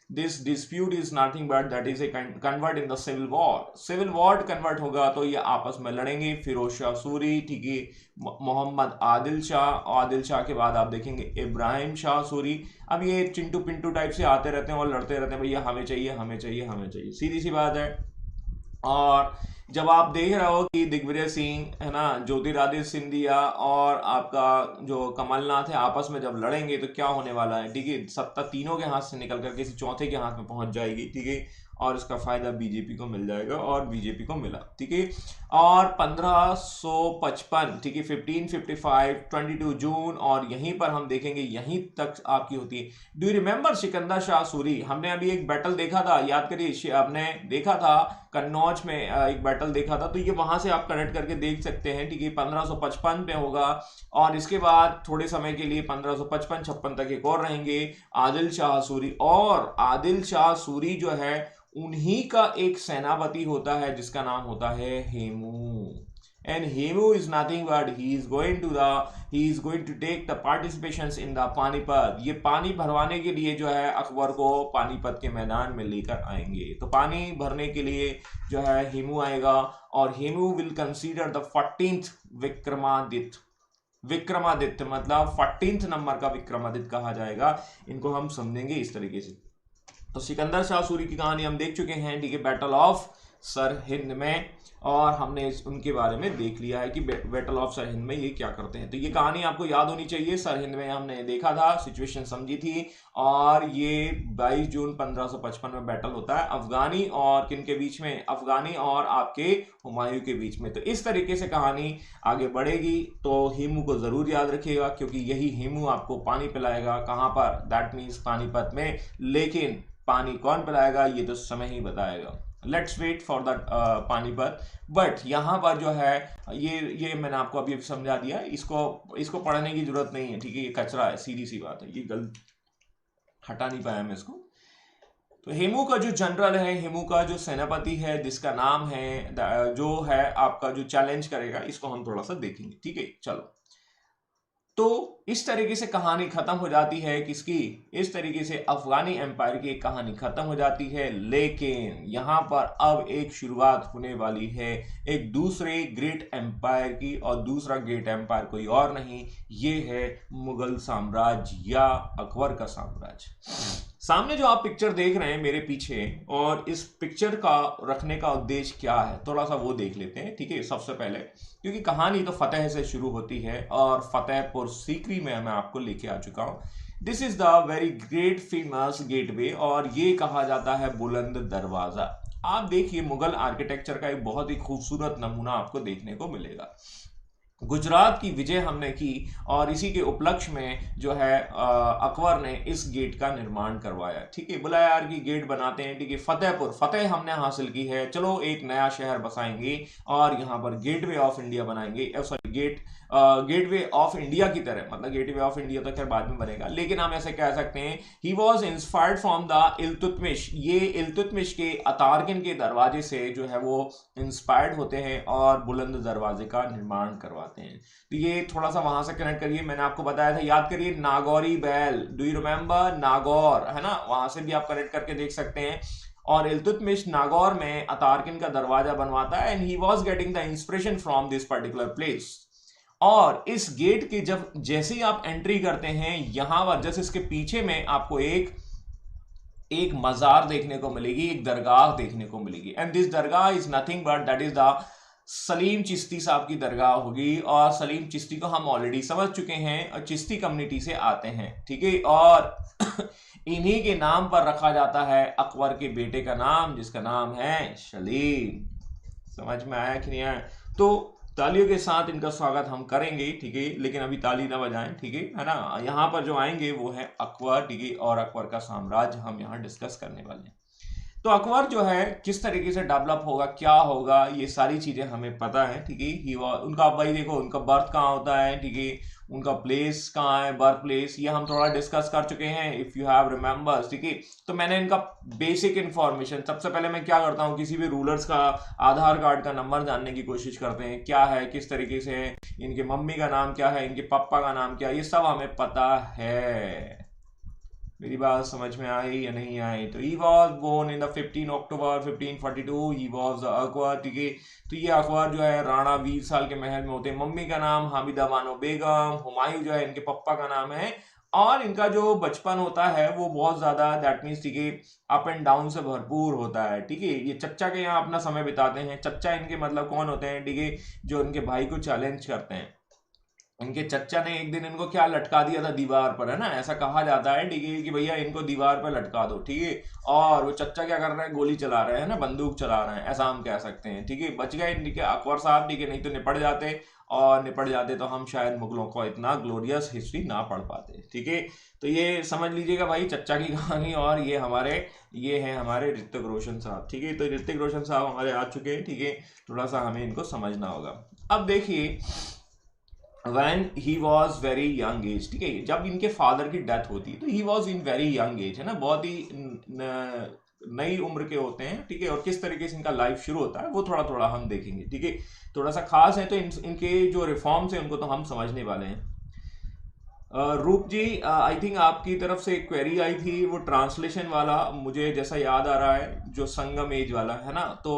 this dispute is nothing but that is a convert in the civil war. Civil war convert होगा तो ये आपस में लड़ेंगे। फिरोज शाह सूरी, ठीक है, मोहम्मद आदिल शाह के बाद आप देखेंगे इब्राहिम शाह सूरी। अब ये चिंटू पिंटू टाइप से आते रहते हैं और लड़ते रहते हैं, भैया हमें चाहिए। सीधी सी बात है। और जब आप देख रहे हो कि दिग्विजय सिंह, है ना, ज्योतिरादित्य सिंधिया और आपका जो कमलनाथ है आपस में जब लड़ेंगे तो क्या होने वाला है? ठीक है, सत्ता तीनों के हाथ से निकल कर किसी चौथे के हाथ में पहुंच जाएगी। ठीक है, और इसका फायदा बीजेपी को मिल जाएगा, और बीजेपी को मिला। ठीक है, और 1555, ठीक है, 1555, 22 जून, और यहीं पर हम देखेंगे यहीं तक आपकी होती है। Do you remember Sikandar Shah Suri? हमने अभी एक बैटल देखा था, याद करिए, आपने देखा था कन्नौज में एक बैटल देखा था, तो ये वहां से आप कनेक्ट करके देख सकते हैं, ठीक है। 1555 में होगा और इसके बाद थोड़े समय के लिए 1555-56 तक एक और रहेंगे आदिल शाह सूरी, और आदिल शाह सूरी जो है उन्हीं का एक सेनापति होता है जिसका नाम होता है Hemu. And Hemu is nothing but he is going to take the participations in the Panipat. ये पानी भरवाने के लिए जो है अकबर को पानीपत के मैदान में लेकर आएंगे। तो पानी भरने के लिए जो है हेमू आएगा और Hemu will consider the 14th Vikramaditya मतलब 14th नंबर का विक्रमादित्य कहा जाएगा। इनको हम समझेंगे इस तरीके से। तो सिकंदर शाह सूरी की कहानी हम देख चुके हैं, ठीक है, बैटल ऑफ सरहिंद में, और हमने उनके बारे में देख लिया है कि बैटल ऑफ सरहिंद में ये क्या करते हैं। तो ये कहानी आपको याद होनी चाहिए। सरहिंद में हमने देखा था, सिचुएशन समझी थी, और ये 22 जून 1555 में बैटल होता है अफगानी और किन के बीच में, अफगानी और आपके हुमायूं के बीच में। तो इस तरीके से कहानी आगे बढ़ेगी। तो हेमू को जरूर याद रखिएगा क्योंकि यही हेमू आपको पानी पिलाएगा। कहां पर? दैट मीन्स पानीपत में। लेकिन पानी कौन पिलाएगा ये तो समय ही बताएगा। Let's wait for that Panipat. But यहाँ पर जो है ये मैंने आपको अभी समझा दिया, इसको पढ़ने की जरूरत नहीं है, ठीक है। ये कचरा है, सीधी सी बात है, ये गलत हटा नहीं पाया मैं इसको। तो हेमू का जो जनरल है, हेमू का जो सेनापति है जिसका नाम है, जो है आपका जो चैलेंज करेगा, इसको हम थोड़ा सा देखेंगे, ठीक है। चलो, तो इस तरीके से कहानी खत्म हो जाती है किसकी? इस तरीके से अफगानी एम्पायर की कहानी खत्म हो जाती है। लेकिन यहां पर अब एक शुरुआत होने वाली है एक दूसरे ग्रेट एम्पायर की, और दूसरा ग्रेट एम्पायर कोई और नहीं, ये है मुगल साम्राज्य या अकबर का साम्राज्य। सामने जो आप पिक्चर देख रहे हैं मेरे पीछे, और इस पिक्चर का रखने का उद्देश्य क्या है थोड़ा सा वो देख लेते हैं, ठीक है। सबसे पहले क्योंकि कहानी तो फतेह से शुरू होती है और फतेहपुर सीकरी में मैं आपको लेके आ चुका हूं। This is the very great famous gateway, और ये कहा जाता है बुलंद दरवाजा। आप देखिए मुगल आर्किटेक्चर का एक बहुत ही खूबसूरत नमूना आपको देखने को मिलेगा। गुजरात की विजय हमने की और इसी के उपलक्ष्य में जो है अकबर ने इस गेट का निर्माण करवाया, ठीक है। बोला यार कि गेट बनाते हैं, ठीक है। फतेह हमने हासिल की है, चलो एक नया शहर बसाएंगे और यहाँ पर गेटवे ऑफ इंडिया बनाएंगे। सॉरी, गेटवे ऑफ इंडिया की तरह, मतलब गेटवे ऑफ इंडिया तो खैर बाद में बनेगा, लेकिन हम ऐसे कह सकते हैं he was inspired from the Iltutmish. ये इल्तुतमिश के अतारकिन के दरवाजे से जो है वो इंस्पायर्ड होते हैं और बुलंद दरवाजे का निर्माण करवाते हैं। तो ये थोड़ा सा वहां से कनेक्ट करिए, मैंने आपको बताया था, याद करिए नागौरी बैल, डू यू रिमेंबर नागौर, है ना, वहां से भी आप कनेक्ट करके देख सकते हैं। और इल्तुतमिश नागौर में अतारकिन का दरवाजा बनवाता है, and he was getting the inspiration from this particular place. और इस गेट के जब जैसे ही आप एंट्री करते हैं, यहां पर जैसे इसके पीछे में आपको एक मजार देखने को मिलेगी, एक दरगाह देखने को मिलेगी, and this Dargah is nothing but that is the Salim Chishti साहब की दरगाह होगी। और सलीम चिश्ती को हम ऑलरेडी समझ चुके हैं और चिश्ती कम्युनिटी से आते हैं, ठीक है। और इन्हीं के नाम पर रखा जाता है अकबर के बेटे का नाम, जिसका नाम है सलीम। समझ में आया कि नहीं आया? तो तालियों के साथ इनका स्वागत हम करेंगे, ठीक है, लेकिन अभी ताली ना बजाएं, ठीक है ना। यहाँ पर जो आएंगे वो है अकबर, ठीक है, और अकबर का साम्राज्य हम यहाँ डिस्कस करने वाले हैं। तो अकबर जो है किस तरीके से डेवलप होगा, क्या होगा, ये सारी चीजें हमें पता है, ठीक है। उनका भाई देखो, उनका बर्थ कहाँ होता है, ठीक है, उनका प्लेस कहाँ है, बर्थ प्लेस, ये हम थोड़ा डिस्कस कर चुके हैं, इफ यू हैव रिमेंबर्स, ठीक है। तो मैंने इनका बेसिक इंफॉर्मेशन, सबसे पहले मैं क्या करता हूँ, किसी भी रूलर्स का आधार कार्ड का नंबर जानने की कोशिश करते हैं, क्या है, किस तरीके से है, इनके मम्मी का नाम क्या है, इनके पापा का नाम क्या है, ये सब हमें पता है। मेरी बात समझ में आई या नहीं आई? तो he was born in the 15 October 1542, he was Akbar, ठीक है। तो ये अकबर जो है राणा वीर साल के महल में होते हैं। मम्मी का नाम हामिदा बानो बेगम, हुमायूं जो है इनके पप्पा का नाम है। और इनका जो बचपन होता है वो बहुत ज्यादा, दैट मीन्स, ठीक है, अप एंड डाउन से भरपूर होता है, ठीक है। ये चच्चा के यहाँ अपना समय बिताते हैं। चच्चा इनके मतलब कौन होते हैं, ठीक है, जो इनके भाई को चैलेंज करते हैं। इनके चच्चा ने एक दिन इनको क्या लटका दिया था दीवार पर, है ना, ऐसा कहा जाता है, ठीक है, कि भैया इनको दीवार पर लटका दो, ठीक है। और वो चच्चा क्या कर रहे हैं, गोली चला रहे हैं ना, बंदूक चला रहे हैं, ऐसा हम कह सकते हैं, ठीक है। बच गए, ठीक है, अकबर साहब, ठीक है, नहीं तो निपट जाते, और निपट जाते तो हम शायद मुगलों को इतना ग्लोरियस हिस्ट्री ना पढ़ पाते, ठीक है। तो ये समझ लीजिएगा भाई चच्चा की कहानी। और ये हैं हमारे ऋतिक रोशन साहब, ठीक है। तो ऋतिक रोशन साहब हमारे आ चुके हैं, ठीक है। थोड़ा सा हमें इनको समझना होगा। अब देखिए, when he was very young age, ठीक है, जब इनके फादर की डेथ होती है तो he was in very young age, है ना, बहुत ही नई उम्र के होते हैं, ठीक है। और किस तरीके से इनका लाइफ शुरू होता है वो थोड़ा थोड़ा हम देखेंगे, ठीक है। थोड़ा सा खास है, तो इनके जो रिफॉर्म्स हैं उनको तो हम समझने वाले हैं। रूप जी, आई थिंक आपकी तरफ से एक क्वेरी आई थी, वो ट्रांसलेशन वाला, मुझे जैसा याद आ रहा है, जो संगम एज वाला, है ना। तो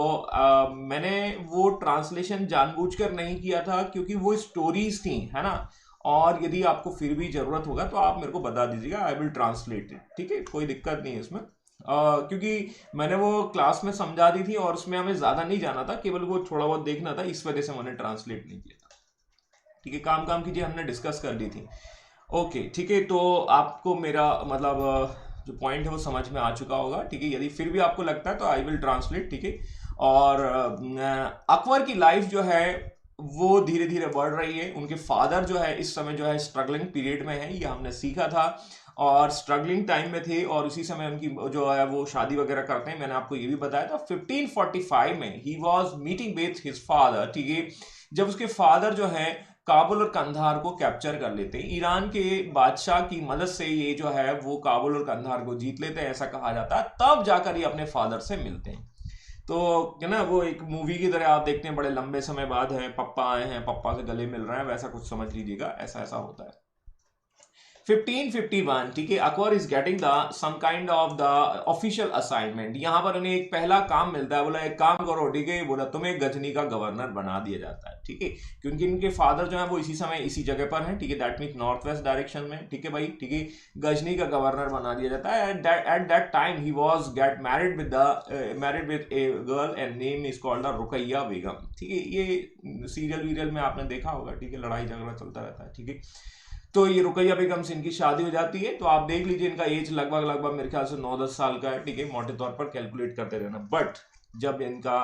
मैंने वो ट्रांसलेशन जानबूझकर नहीं किया था, क्योंकि वो स्टोरीज थी, है ना। और यदि आपको फिर भी जरूरत होगा तो आप मेरे को बता दीजिएगा, आई विल ट्रांसलेट इट, ठीक है, कोई दिक्कत नहीं है इसमें। क्योंकि मैंने वो क्लास में समझा दी थी और उसमें हमें ज्यादा नहीं जाना था, केवल वो थोड़ा बहुत देखना था, इस वजह से मैंने ट्रांसलेट नहीं किया था, ठीक है। काम काम कीजिए, हमने डिस्कस कर ली थी। ओके, ठीक है। तो आपको मेरा मतलब जो पॉइंट है वो समझ में आ चुका होगा, ठीक है। यदि फिर भी आपको लगता है तो आई विल ट्रांसलेट, ठीक है। और अकबर की लाइफ जो है वो धीरे धीरे बढ़ रही है। उनके फादर जो है इस समय जो है स्ट्रगलिंग पीरियड में है, ये हमने सीखा था, और स्ट्रगलिंग टाइम में थे, और उसी समय उनकी जो है वो शादी वगैरह करते हैं, मैंने आपको ये भी बताया था। 1545 में he was meeting with his father, ठीक है, जब उसके फादर जो है काबुल और कंधार को कैप्चर कर लेते हैं। ईरान के बादशाह की मदद से ये जो है वो काबुल और कंधार को जीत लेते हैं, ऐसा कहा जाता है। तब जाकर ये अपने फादर से मिलते हैं। तो है ना, वो एक मूवी की तरह आप देखते हैं, बड़े लंबे समय बाद है, पप्पा आए हैं, पप्पा से गले मिल रहे हैं, वैसा कुछ समझ लीजिएगा, ऐसा ऐसा होता है। 1551, ठीक है, Akbar is getting the some kind of the official assignment. यहां पर उन्हें एक पहला काम मिलता है, बोला एक काम करो, ठीक है, बोला तुम्हें गजनी का गवर्नर बना दिया जाता है, ठीक है। क्योंकि इनके फादर जो है वो इसी समय इसी जगह पर हैं, ठीक है, that means north west direction में, ठीक है भाई, ठीक है। गजनी का गवर्नर बना दिया जाता है। At that time he was get married with a girl and name is called the Ruqaiya Begum, ठीक है। ये सीरियल वीरियल में आपने देखा होगा, ठीक है, लड़ाई झगड़ा चलता रहता है, ठीक है। तो ये रुकैया बेगम से इनकी शादी हो जाती है। तो आप देख लीजिए, इनका एज लगभग लगभग मेरे ख्याल से 9-10 साल का है, ठीक है, मोटे तौर पर कैलकुलेट करते रहना। बट जब इनका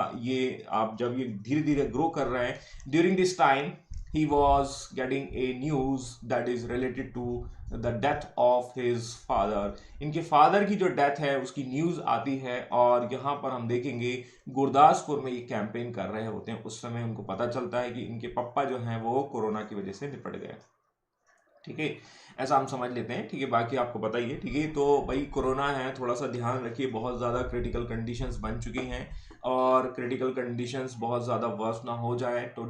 जब ये धीरे धीरे ग्रो कर रहे हैं, during this time he was getting a news that is related to the death of his father. इनके फादर की जो डेथ है उसकी न्यूज आती है, और यहाँ पर हम देखेंगे गुरदासपुर में ये कैंपेन कर रहे होते हैं। उस समय उनको पता चलता है कि इनके पप्पा जो हैं वो कोरोना की वजह से निपट गए, ठीक है, ऐसा हम समझ लेते हैं, ठीक है। बाकी आपको पता ही है, ठीक है। तो भाई कोरोना है, थोड़ा सा ध्यान रखिए, बहुत ज़्यादा क्रिटिकल कंडीशंस बन चुकी हैं, और क्रिटिकल कंडीशंस बहुत ज़्यादा वर्स ना हो जाए तो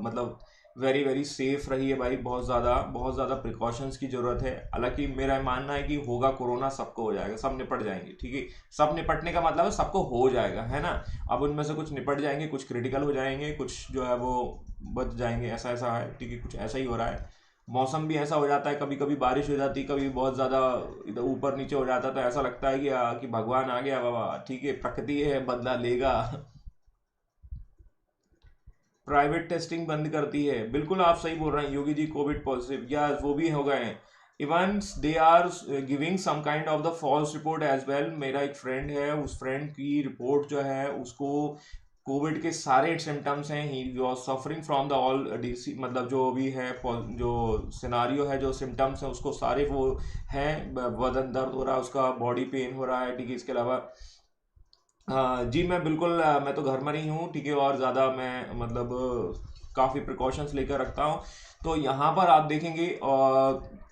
मतलब वेरी वेरी सेफ रहिए भाई। बहुत ज़्यादा प्रिकॉशंस की ज़रूरत है। हालांकि मेरा मानना है कि होगा कोरोना, सबको हो जाएगा, सब निपट जाएंगे, ठीक है। सब निपटने का मतलब है सबको हो जाएगा, है ना। अब उनमें से कुछ निपट जाएंगे, कुछ क्रिटिकल हो जाएंगे, कुछ जो है वो बच जाएंगे, ऐसा ऐसा है, ठीक है, कुछ ऐसा ही हो रहा है। मौसम भी ऐसा हो जाता है, कभी कभी बारिश हो जाती है, कभी बहुत ज़्यादा इधर ऊपर नीचे हो जाता है, तो ऐसा लगता है कि भगवान आ गया बाबा, ठीक है, प्रकृति है, बदला लेगा। प्राइवेट टेस्टिंग बंद करती है, बिल्कुल आप सही बोल रहे हैं योगी जी। कोविड पॉजिटिव या वो भी हो गए हैं, even they are giving some kind of the false report as well. मेरा एक फ्रेंड है, उस फ्रेंड की रिपोर्ट जो है उसको कोविड के सारे सिम्टम्स हैं, he was suffering from the all DC, मतलब जो भी है, जो सिनारियो है, जो सिम्टम्स हैं उसको सारे वो हैं। बदन दर्द हो रहा है उसका, बॉडी पेन हो रहा है, ठीक है। इसके अलावा जी मैं बिल्कुल मैं तो घर में नहीं हूँ, ठीक है, और ज़्यादा मैं मतलब काफ़ी प्रिकॉशंस लेकर रखता हूँ। तो यहाँ पर आप देखेंगे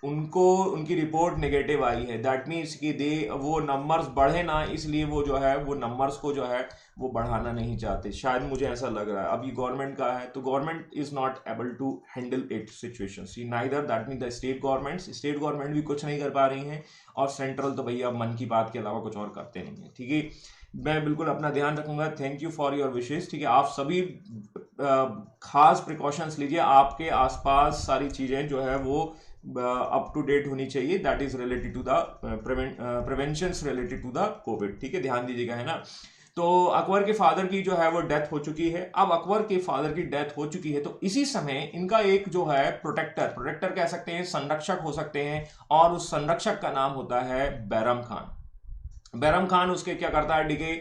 उनको उनकी रिपोर्ट नेगेटिव आई है, दैट मीन्स कि वो नंबर्स बढ़े ना, इसलिए वो जो है वो नंबर्स को जो है वो बढ़ाना नहीं चाहते, शायद मुझे ऐसा लग रहा है। अभी गवर्नमेंट का है तो government is not able to handle it situation, neither that mean the state government भी कुछ नहीं कर पा रही हैं, और सेंट्रल तो भैया मन की बात के अलावा कुछ और करते नहीं है, ठीक है। मैं बिल्कुल अपना ध्यान रखूंगा। थैंक यू फॉर योर विशेष, ठीक है। आप सभी खास प्रिकॉशंस लीजिए, आपके आसपास सारी चीज़ें जो है वो अप टू डेट होनी चाहिए, that is related to the prevention related to the COVID, ठीक है, ध्यान दीजिएगा, है ना। तो अकबर के फादर की जो है वो डेथ हो चुकी है। अब अकबर के फादर की डेथ हो चुकी है तो इसी समय इनका एक जो है प्रोटेक्टर कह सकते हैं, संरक्षक हो सकते हैं, और उस संरक्षक का नाम होता है बैरम खान। बैरम खान उसके क्या करता है, ठीक है,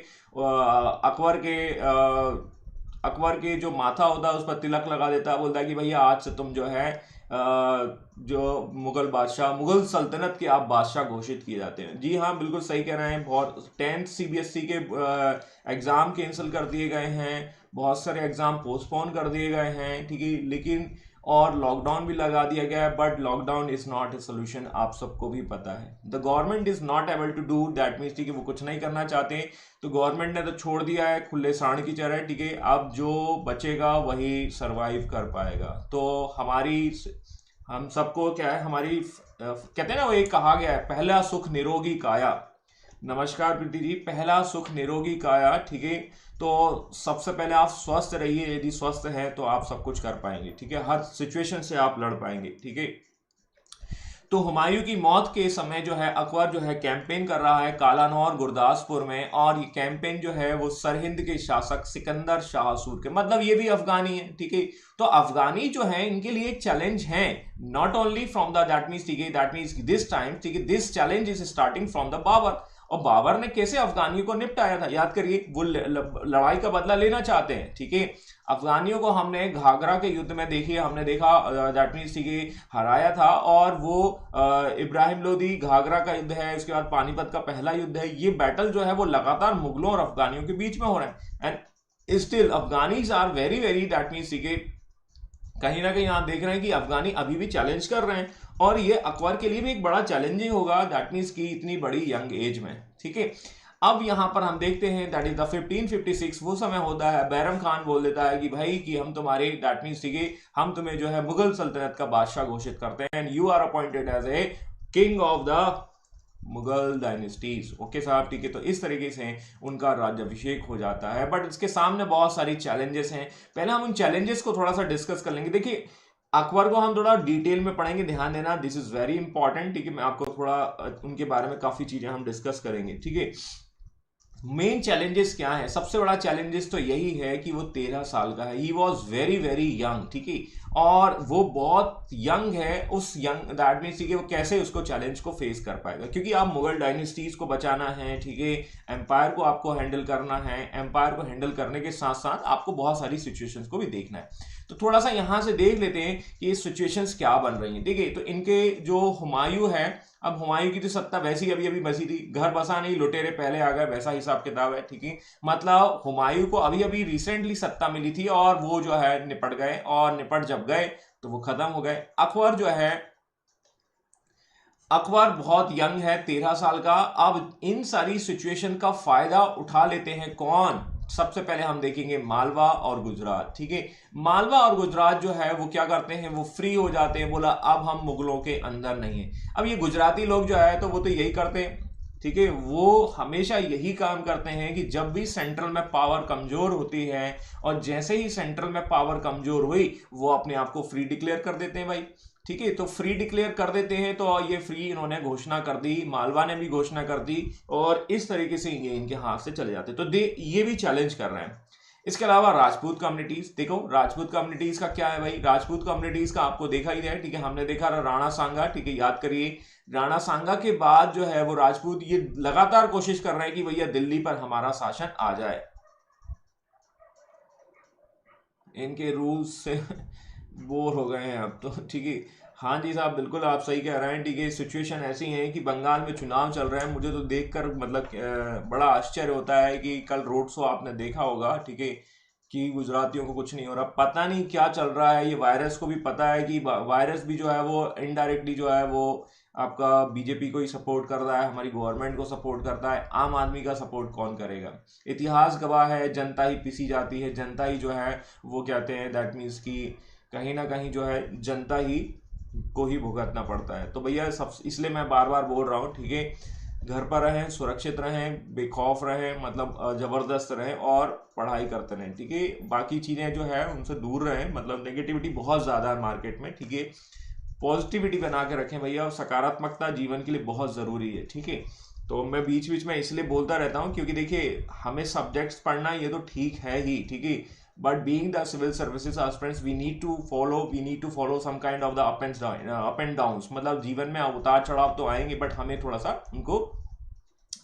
अकबर के जो माथा होता है उस पर तिलक लगा देता है, बोलता है कि भैया आज से तुम जो है जो मुगल सल्तनत के आप बादशाह घोषित किए जाते हैं। जी हाँ, बिल्कुल सही कह रहे हैं। बहुत 10th CBSE के एग्जाम कैंसिल कर दिए गए हैं, बहुत सारे एग्जाम पोस्टपोन कर दिए गए हैं, ठीक है, लेकिन और लॉकडाउन भी लगा दिया गया है, but lockdown is not a solution, आप सबको भी पता है। The government is not able to do that means, ठीक है, वो कुछ नहीं करना चाहते, तो गवर्नमेंट ने तो छोड़ दिया है खुले सांड की तरह, ठीक है। अब जो बचेगा वही सरवाइव कर पाएगा। तो हम सबको क्या है, हमारी कहते हैं ना, वो एक कहा गया है, पहला सुख निरोगी काया। नमस्कार प्रीति जी, पहला सुख निरोगी काया, ठीक है। तो सबसे पहले आप स्वस्थ रहिए, यदि स्वस्थ है तो आप सब कुछ कर पाएंगे, ठीक है, हर सिचुएशन से आप लड़ पाएंगे, ठीक है। तो हुमायूं की मौत के समय जो है अकबर जो है कैंपेन कर रहा है कालानौर गुरदासपुर में, और ये कैंपेन जो है वो सरहिंद के शासक सिकंदर शाह सूर के, मतलब ये भी अफगानी है, ठीक है। तो अफगानी जो है इनके लिए एक चैलेंज है, not only from the that means, ठीक है, दैट मीन्स दिस टाइम, ठीक है, this challenge is starting from the Babur. और बाबर ने कैसे अफगानियों को निपटाया था, याद करिए, वो लड़ाई का बदला लेना चाहते हैं, ठीक है। अफगानियों को हमने घाघरा के युद्ध में देखिए, हमने देखा दैट मीन्स, ठीक है, हराया था, और वो इब्राहिम लोदी, घाघरा का युद्ध है, उसके बाद पानीपत का पहला युद्ध है, ये बैटल जो है वो लगातार मुगलों और अफगानियों के बीच में हो रहे हैं, and still Afghanis are very very that means, ठीक है, कहीं ना कहीं आप देख रहे हैं कि अफगानी अभी भी चैलेंज कर रहे हैं, और ये अकबर के लिए भी एक बड़ा चैलेंजिंग होगा, दैट मीन्स की इतनी बड़ी यंग एज में, ठीक है। अब यहां पर हम देखते हैं दैट इज द 1556, वो समय होता है, बैरम खान बोल देता है कि भाई कि हम तुम्हारे दैट मीन्स, ठीक है, हम तुम्हें जो है मुगल सल्तनत का बादशाह घोषित करते हैं, and you are appointed as a king of the Mughal dynasties. Okay साहब, ठीक है। तो इस तरीके से उनका राज्याभिषेक हो जाता है, बट इसके सामने बहुत सारी चैलेंजेस हैं। पहले हम उन चैलेंजेस को थोड़ा सा डिस्कस कर लेंगे। देखिए, अकबर को हम थोड़ा डिटेल में पढ़ेंगे, ध्यान देना, दिस इज वेरी इंपॉर्टेंट, ठीक है। मैं आपको थोड़ा उनके बारे में काफी चीजें हम डिस्कस करेंगे, ठीक है। मेन चैलेंजेस क्या है, सबसे बड़ा चैलेंजेस तो यही है कि वो 13 साल का है, he was very very young, ठीक है, और वो बहुत यंग है। उस यंग दैट मीन्स, ठीक है, वो कैसे उसको चैलेंज को फेस कर पाएगा, क्योंकि आप मुगल डायनेस्टीज को बचाना है, ठीक है, एम्पायर को आपको हैंडल करना है, एम्पायर को हैंडल करने के साथ साथ आपको बहुत सारी सिचुएशंस को भी देखना है। तो थोड़ा सा यहां से देख लेते हैं कि ये सिचुएशंस क्या बन रही हैं, ठीक है। तो इनके जो हुमायूं है, अब हुमायूं की तो सत्ता वैसी अभी अभी बसी थी, घर बसा नहीं लुटेरे पहले आ गए, वैसा हिसाब किताब है, ठीक है। मतलब हुमायूं को अभी अभी रिसेंटली सत्ता मिली थी, और वो जो है निपट गए, और निपट जब गए तो वो खत्म हो गए। अकबर जो है, अकबर बहुत यंग है, 13 साल का। अब इन सारी सिचुएशन का फायदा उठा लेते हैं कौन, सबसे पहले हम देखेंगे मालवा और गुजरात, ठीक है। मालवा और गुजरात जो है वो क्या करते हैं, वो फ्री हो जाते हैं, बोला अब हम मुगलों के अंदर नहीं है। अब ये गुजराती लोग जो है तो वो तो यही करते हैं, ठीक है, वो हमेशा यही काम करते हैं कि जब भी सेंट्रल में पावर कमजोर होती है, और जैसे ही सेंट्रल में पावर कमजोर हुई, वो अपने आप को फ्री डिक्लेयर कर देते हैं भाई, ठीक है। तो फ्री डिक्लेयर कर देते हैं, तो ये फ्री इन्होंने घोषणा कर दी, मालवा ने भी घोषणा कर दी, और इस तरीके से ये इनके हाथ से चले जाते। तो ये भी चैलेंज कर रहे हैं। इसके अलावा राजपूत कम्युनिटीज, देखो राजपूत कम्युनिटीज का क्या है भाई, राजपूत कम्युनिटीज का आपको देखा ही है, ठीक है, हमने देखा राणा सांगा, ठीक है, याद करिए, राणा सांगा के बाद जो है वो राजपूत ये लगातार कोशिश कर रहे हैं कि भैया दिल्ली पर हमारा शासन आ जाए, इनके रूल्स से बोर हो गए हैं अब तो, ठीक है। हाँ जी साहब, बिल्कुल आप सही कह रहे हैं, ठीक है। सिचुएशन ऐसी है कि बंगाल में चुनाव चल रहे हैं, मुझे तो देखकर मतलब बड़ा आश्चर्य होता है कि कल रोड शो आपने देखा होगा, ठीक है, कि गुजरातियों को कुछ नहीं हो रहा, पता नहीं क्या चल रहा है। ये वायरस को भी पता है कि वायरस भी जो है वो इनडायरेक्टली जो है वो आपका बीजेपी को ही सपोर्ट कर रहा है, हमारी गवर्नमेंट को सपोर्ट करता है। आम आदमी का सपोर्ट कौन करेगा, इतिहास गवाह है, जनता ही पिसी जाती है, जनता ही जो है वो कहते हैं दैट मीन्स की कहीं ना कहीं जो है जनता ही को ही भुगतना पड़ता है। तो भैया सब, इसलिए मैं बार बार बोल रहा हूँ, ठीक है, घर पर रहें, सुरक्षित रहें, बेखौफ रहें, मतलब जबरदस्त रहें, और पढ़ाई करते रहें, ठीक है। बाकी चीजें जो है उनसे दूर रहें, मतलब नेगेटिविटी बहुत ज्यादा है मार्केट में, ठीक है। पॉजिटिविटी बना के रखें भैया, और सकारात्मकता जीवन के लिए बहुत जरूरी है, ठीक है। तो मैं बीच बीच में इसलिए बोलता रहता हूँ क्योंकि देखिए हमें सब्जेक्ट्स पढ़ना ये तो ठीक है ही, ठीक है, but being the civil services aspirants we need to follow some kind of the up and downs. मतलब जीवन में उतार चढ़ाव तो आएंगे, बट हमें थोड़ा सा उनको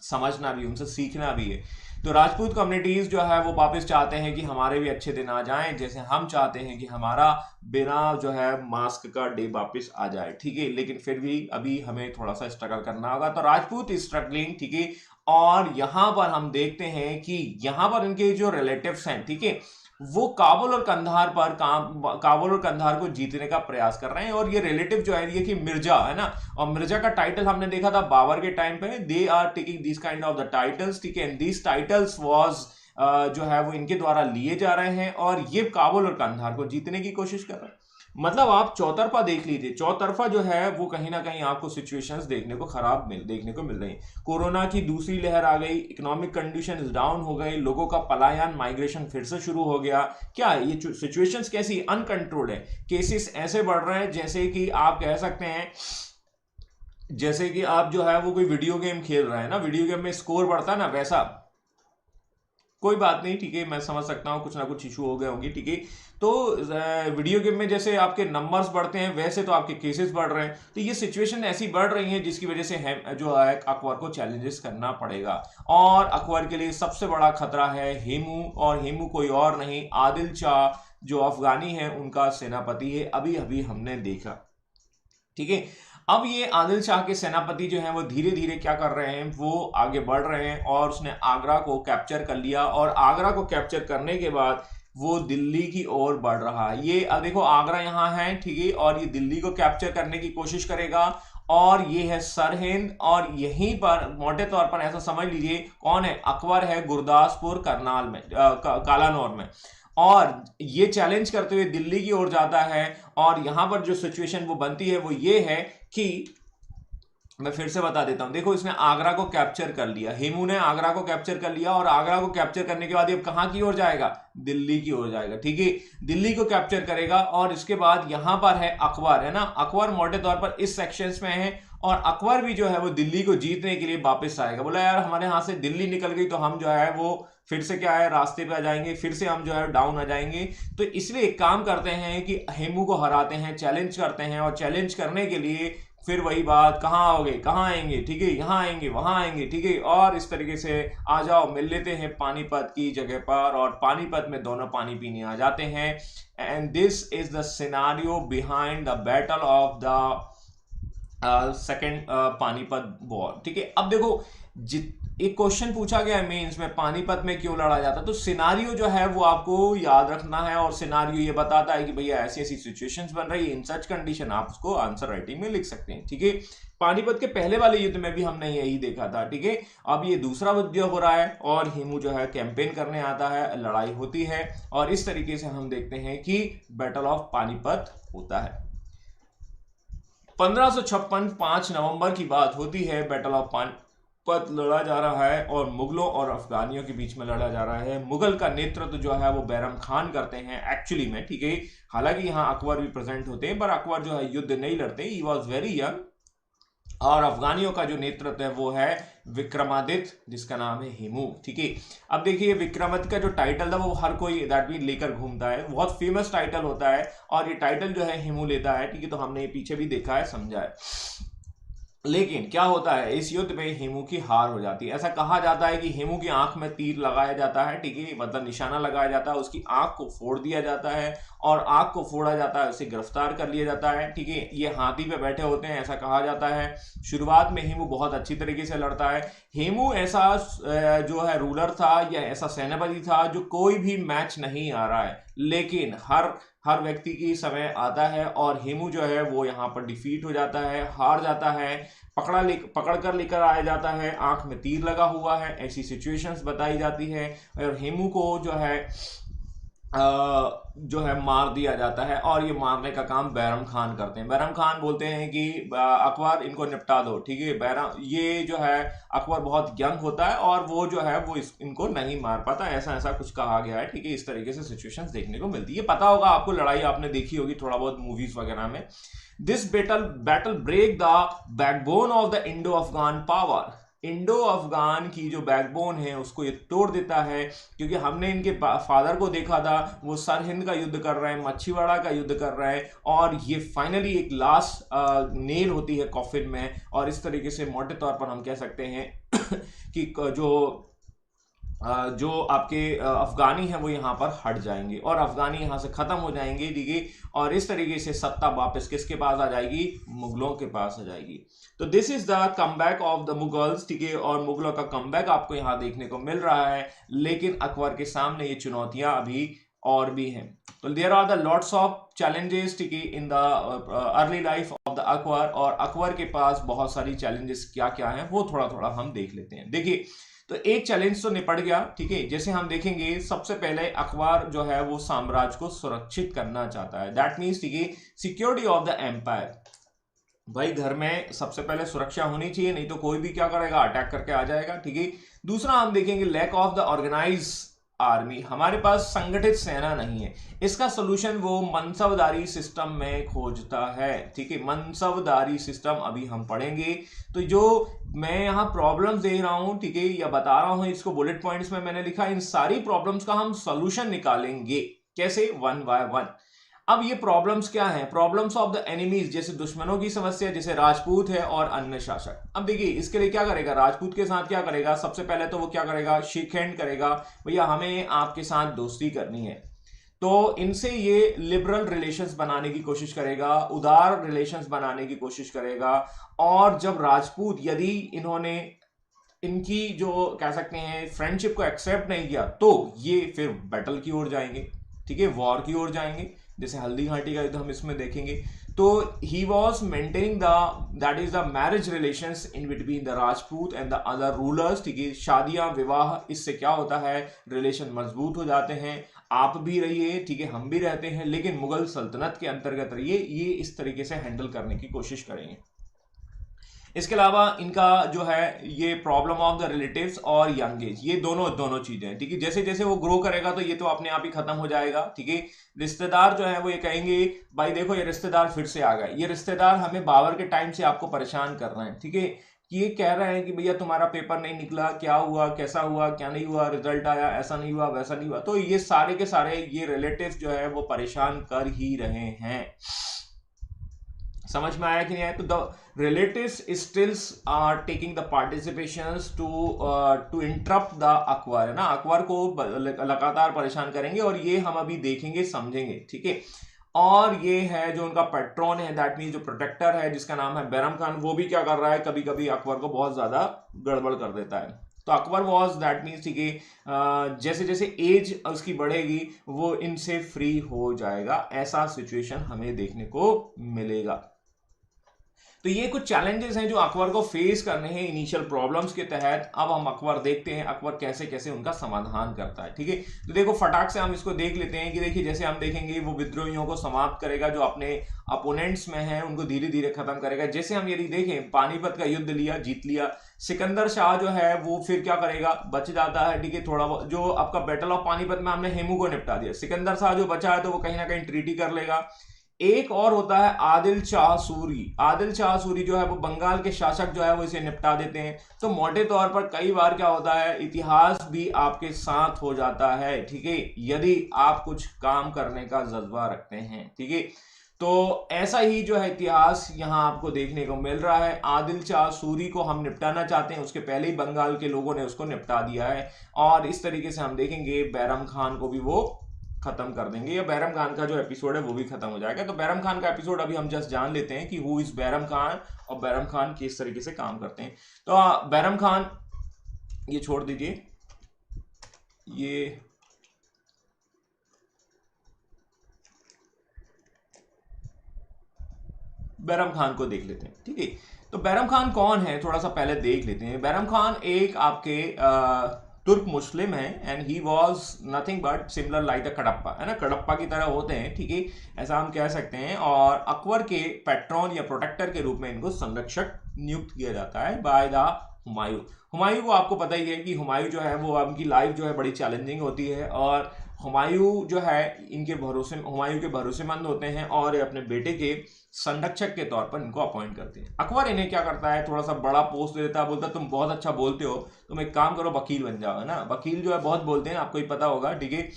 समझना भी, उनसे सीखना भी है। तो राजपूत कम्युनिटीज जो है वो वापस चाहते हैं कि हमारे भी अच्छे दिन आ जाएं, जैसे हम चाहते हैं कि हमारा बिना जो है मास्क का डे वापस आ जाए, ठीक है। लेकिन फिर भी अभी हमें थोड़ा सा स्ट्रगल करना होगा। तो राजपूत स्ट्रगलिंग, ठीक है। और यहां पर हम देखते हैं कि यहां पर इनके जो रिलेटिव्स हैं, ठीक है, वो काबुल और कंधार को जीतने का प्रयास कर रहे हैं। और ये रिलेटिव जो है ये कि मिर्जा है ना, और मिर्जा का टाइटल हमने देखा था बाबर के टाइम पे, they are taking this kind of the titles, ठीक है, एंड दिस टाइटल्स वाज जो है वो इनके द्वारा लिए जा रहे हैं और ये काबुल और कंधार को जीतने की कोशिश कर रहे हैं। मतलब आप चौतरफा देख लीजिए, चौतरफा जो है वो कहीं ना कहीं आपको सिचुएशंस देखने को मिल रही। कोरोना की दूसरी लहर आ गई, इकोनॉमिक कंडीशन डाउन हो गई, लोगों का पलायन, माइग्रेशन फिर से शुरू हो गया। क्या ये सिचुएशंस कैसी अनकंट्रोल्ड है, केसेस ऐसे बढ़ रहे हैं जैसे कि आप कह सकते हैं जैसे कि आप जो है वो कोई वीडियो गेम खेल रहे हैं ना, वीडियो गेम में स्कोर बढ़ता है ना, वैसा। कोई बात नहीं, ठीक है, मैं समझ सकता हूँ कुछ ना कुछ इशू हो गए होंगे, ठीक है। तो वीडियो गेम में जैसे आपके नंबर्स बढ़ते हैं वैसे तो आपके केसेस बढ़ रहे हैं। तो ये सिचुएशन ऐसी बढ़ रही है जिसकी वजह से जो है अकबर को चैलेंजेस करना पड़ेगा। और अकबर के लिए सबसे बड़ा खतरा है हेमू, और हेमू कोई और नहीं, आदिल शाह जो अफगानी है उनका सेनापति है, अभी अभी हमने देखा, ठीक है। अब ये आदिल शाह के सेनापति जो हैं वो धीरे धीरे क्या कर रहे हैं, वो आगे बढ़ रहे हैं और उसने आगरा को कैप्चर कर लिया। और आगरा को कैप्चर करने के बाद वो दिल्ली की ओर बढ़ रहा है। ये अब देखो आगरा यहाँ है, ठीक है, और ये दिल्ली को कैप्चर करने की कोशिश करेगा। और ये है सरहिंद, और यहीं पर मोटे तौर पर ऐसा समझ लीजिए कौन है, अकबर है गुरदासपुर करनाल में, कालानौर में। और ये चैलेंज करते हुए दिल्ली की ओर जाता है। और यहां पर जो सिचुएशन वो बनती है वो ये है कि मैं फिर से बता देता हूं, देखो इसने आगरा को कैप्चर कर लिया, हेमू ने आगरा को कैप्चर कर लिया, और आगरा को कैप्चर करने के बाद ये कहां की ओर जाएगा, दिल्ली की ओर जाएगा, ठीक है, दिल्ली को कैप्चर करेगा। और इसके बाद यहां पर है अकबर, है ना, अकबर मोटे तौर पर इस सेक्शंस में है। और अकबर भी जो है वो दिल्ली को जीतने के लिए वापस आएगा, बोला यार हमारे हाथ से दिल्ली निकल गई तो हम जो है वो फिर से क्या है रास्ते पे आ जाएंगे, फिर से हम जो है डाउन आ जाएंगे। तो इसलिए एक काम करते हैं कि हेमू को हराते हैं, चैलेंज करते हैं, और चैलेंज करने के लिए फिर वही बात, कहाँ आओगे, कहाँ आएंगे, ठीक है, यहाँ आएंगे, वहां आएंगे, ठीक है, और इस तरीके से आ जाओ, मिल लेते हैं पानीपत की जगह पर, और पानीपत में दोनों पानी पीने आ जाते हैं। And this is the scenario behind the battle of the second Panipat war, ठीक है। अब देखो एक क्वेश्चन पूछा गया है मेंस में, पानीपत में क्यों लड़ा जाता, तो सिनारियो जो है वो आपको याद रखना है। और सिनारियो ये बताता है कि भैया ऐसी ऐसी सिचुएशंस बन रही है, इन सच कंडीशन आप उसको आंसर राइटिंग में लिख सकते हैं, ठीक है। पानीपत के पहले वाले युद्ध में भी हमने यही देखा था, ठीक है। अब ये दूसरा युद्ध हो रहा है और हेमू जो है कैंपेन करने आता है, लड़ाई होती है, और इस तरीके से हम देखते हैं कि बैटल ऑफ पानीपत होता है। 1556 5 नवंबर की बात होती है, बैटल ऑफ पानीपत लड़ा जा रहा है, और मुगलों और अफगानियों के बीच में लड़ा जा रहा है। मुगल का नेतृत्व जो है वो बैरम खान करते हैं एक्चुअली में, ठीक है। हालांकि यहाँ अकबर भी प्रेजेंट होते हैं, पर अकबर जो है युद्ध नहीं लड़ते, ही वॉज वेरी यंग। और अफगानियों का जो नेतृत्व है वो है विक्रमादित्य, जिसका नाम है हेमू, ठीक है। अब देखिए विक्रमादित्य का जो टाइटल था वो हर कोई दैट मीन लेकर घूमता है, बहुत फेमस टाइटल होता है, और ये टाइटल जो है हेमू लेता है, ठीक है। तो हमने ये पीछे भी देखा है, समझा है। लेकिन क्या होता है, इस युद्ध में हेमू की हार हो जाती है। ऐसा कहा जाता है कि हेमू की आंख में तीर लगाया जाता है, ठीक है, मतलब निशाना लगाया जाता है, उसकी आंख को फोड़ दिया जाता है, और आंख को फोड़ा जाता है, उसे गिरफ्तार कर लिया जाता है, ठीक है। ये हाथी पे बैठे होते हैं, ऐसा कहा जाता है। शुरुआत में हेमू बहुत अच्छी तरीके से लड़ता है। हेमू ऐसा जो है रूलर था या ऐसा सेनापति था जो कोई भी मैच नहीं आ रहा है, लेकिन हर व्यक्ति की समय आता है, और हेमू जो है वो यहाँ पर डिफीट हो जाता है, हार जाता है, पकड़ कर लेकर आया जाता है, आंख में तीर लगा हुआ है, ऐसी सिचुएशंस बताई जाती है। और हेमू को जो है मार दिया जाता है, और ये मारने का काम बैरम खान करते हैं। बैरम खान बोलते हैं कि अकबर इनको निपटा दो, ठीक है। ये जो है अकबर बहुत यंग होता है, और वो जो है वो इनको नहीं मार पाता, ऐसा ऐसा कुछ कहा गया है, ठीक है। इस तरीके से सिचुएशंस देखने को मिलती है। पता होगा आपको, लड़ाई आपने देखी होगी थोड़ा बहुत मूवीज वगैरह में। This battle break the backbone of the Indo Afghan power. Indo Afghan की जो बैकबोन है उसको ये तोड़ देता है, क्योंकि हमने इनके फादर को देखा था, वो सरहिंद का युद्ध कर रहे हैं, मच्छीवाड़ा का युद्ध कर रहे हैं, और ये फाइनली एक लास्ट नेल होती है कॉफिन में। और इस तरीके से मोटे तौर पर हम कह सकते हैं कि जो आपके अफगानी हैं वो यहाँ पर हट जाएंगे और अफगानी यहाँ से खत्म हो जाएंगे, ठीक है। और इस तरीके से सत्ता वापस किसके पास आ जाएगी? मुगलों के पास आ जाएगी। तो this is the comeback of the Mughals, ठीक है। और मुगलों का कमबैक आपको यहाँ देखने को मिल रहा है, लेकिन अकबर के सामने ये चुनौतियां अभी और भी हैं। तो there are the lots of challenges, ठीक है, in the early life of the Akbar. और अकबर के पास बहुत सारी चैलेंजेस क्या क्या हैं वो थोड़ा थोड़ा हम देख लेते हैं। देखिए, तो एक चैलेंज तो निपट गया, ठीक है। जैसे हम देखेंगे, सबसे पहले अकबर जो है वो साम्राज्य को सुरक्षित करना चाहता है, दैट मीन्स, ठीक है, सिक्योरिटी ऑफ द एम्पायर। भाई घर में सबसे पहले सुरक्षा होनी चाहिए, नहीं तो कोई भी क्या करेगा? अटैक करके आ जाएगा, ठीक है। दूसरा हम देखेंगे lack of the organise army, हमारे पास संगठित सेना नहीं है। इसका सोल्यूशन वो मनसबदारी सिस्टम में खोजता है, ठीक है। मनसबदारी सिस्टम अभी हम पढ़ेंगे। तो जो मैं यहाँ प्रॉब्लम्स दे रहा हूं, ठीक है, या बता रहा हूं, इसको बुलेट पॉइंट्स में मैंने लिखा, इन सारी प्रॉब्लम्स का हम सोल्यूशन निकालेंगे। कैसे? One by one. अब ये प्रॉब्लम्स क्या हैं? प्रॉब्लम्स ऑफ द एनिमीज, जैसे दुश्मनों की समस्या, जैसे राजपूत है और अन्य शासक। अब देखिए, इसके लिए क्या करेगा? राजपूत के साथ क्या करेगा? सबसे पहले तो वो क्या करेगा? शेक हैंड करेगा, भैया हमें आपके साथ दोस्ती करनी है। तो इनसे ये लिबरल रिलेशंस बनाने की कोशिश करेगा, उदार रिलेशंस बनाने की कोशिश करेगा। और जब राजपूत, यदि इन्होंने इनकी जो कह सकते हैं फ्रेंडशिप को एक्सेप्ट नहीं किया, तो ये फिर बैटल की ओर जाएंगे, ठीक है, वॉर की ओर जाएंगे। जैसे हल्दी घाटी का युद्ध हम इसमें देखेंगे। तो he was maintaining that is the marriage relations in between the Rajput and the other rulers, ठीक है। शादियां, विवाह, इससे क्या होता है? रिलेशन मजबूत हो जाते हैं। आप भी रहिए, ठीक है, हम भी रहते हैं, लेकिन मुगल सल्तनत के अंतर्गत रहिए। ये इस तरीके से हैंडल करने की कोशिश करेंगे। इसके अलावा इनका जो है ये प्रॉब्लम ऑफ द रिलेटिव्स और यंग एज, ये दोनों चीजें हैं, ठीक है। जैसे जैसे वो ग्रो करेगा तो ये तो अपने आप ही खत्म हो जाएगा, ठीक है। रिश्तेदार जो है वो ये कहेंगे, भाई देखो ये रिश्तेदार फिर से आ गए, ये रिश्तेदार हमें बाबर के टाइम से आपको परेशान कर रहे हैं, ठीक है। ये कह रहे हैं कि भैया तुम्हारा पेपर नहीं निकला, क्या हुआ, कैसा हुआ, क्या नहीं हुआ, रिजल्ट आया, ऐसा नहीं हुआ, वैसा नहीं हुआ। तो ये सारे के सारे ये रिलेटिव्स जो है वो परेशान कर ही रहे हैं। समझ में आया कि नहीं आया? तो the relatives stills are taking the participations to interrupt the Akbar, है ना। अकबर को लगातार परेशान करेंगे, और ये हम अभी देखेंगे, समझेंगे, ठीक है। और ये है जो उनका पैट्रॉन है, दैट मीन जो प्रोटेक्टर है, जिसका नाम है बैरम खान, वो भी क्या कर रहा है? कभी कभी अकबर को बहुत ज्यादा गड़बड़ कर देता है। तो अकबर वॉज दैट मीन्स, ठीक है, जैसे जैसे एज उसकी बढ़ेगी वो इनसे फ्री हो जाएगा, ऐसा सिचुएशन हमें देखने को मिलेगा। तो ये कुछ चैलेंजेस हैं जो अकबर को फेस करने हैं इनिशियल प्रॉब्लम्स के तहत। अब हम अकबर देखते हैं, अकबर कैसे कैसे उनका समाधान करता है, ठीक है। तो देखो, फटाक से हम इसको देख लेते हैं कि देखिए, जैसे हम देखेंगे वो विद्रोहियों को समाप्त करेगा, जो अपने अपोनेंट्स में हैं उनको धीरे धीरे खत्म करेगा। जैसे हम यदि देखें, पानीपत का युद्ध लिया, जीत लिया। सिकंदर शाह जो है वो फिर क्या करेगा? बच जाता है, ठीक है। थोड़ा जो आपका बैटल ऑफ पानीपत में हमने हेमू को निपटा दिया, सिकंदर शाह जो बचा है तो वो कहीं ना कहीं ट्रीटी कर लेगा। एक और होता है आदिल शाह सूरी। आदिल शाह सूरी जो है वो बंगाल के शासक जो है वो इसे निपटा देते हैं। तो मोटे तौर पर कई बार क्या होता है, इतिहास भी आपके साथ हो जाता है, ठीक है, यदि आप कुछ काम करने का जज्बा रखते हैं, ठीक है। तो ऐसा ही जो है इतिहास यहां आपको देखने को मिल रहा है। आदिल शाह सूरी को हम निपटाना चाहते हैं, उसके पहले ही बंगाल के लोगों ने उसको निपटा दिया है। और इस तरीके से हम देखेंगे बैरम खान को भी वो खत्म कर देंगे, या बैरम खान का जो एपिसोड है वो भी खत्म हो जाएगा। तो बैरम खान का एपिसोड अभी हम जस्ट जान लेते हैं कि हु इज बैरम खान, और बैरम खान किस तरीके से काम करते हैं। तो बैरम खान, ये छोड़ दीजिए, ये बैरम खान को देख लेते हैं, ठीक है। तो बैरम खान कौन है, थोड़ा सा पहले देख लेते हैं। बैरम खान एक आपके तुर्क मुस्लिम है, and he was nothing but similar like the Kadapa, है ना, कडप्पा की तरह होते हैं, ठीक है, ऐसा हम कह सकते हैं। और अकबर के पैट्रॉन या प्रोटेक्टर के रूप में इनको संरक्षक नियुक्त किया जाता है बाय द हुमायूं। हुमायूं को आपको पता ही है कि हुमायूं जो है वो उनकी लाइफ जो है बड़ी चैलेंजिंग होती है, और हुमायूं जो है हुमायूं के भरोसेमंद होते हैं और अपने बेटे के संरक्षक के तौर पर इनको अपॉइंट करते हैं। अकबर इन्हें क्या करता है, थोड़ा सा बड़ा पोस्ट दे देता है, बोलता है तुम बहुत अच्छा बोलते हो, तुम एक काम करो वकील बन जाओ, है ना। वकील जो है बहुत बोलते हैं, आपको ही पता होगा, ठीक है।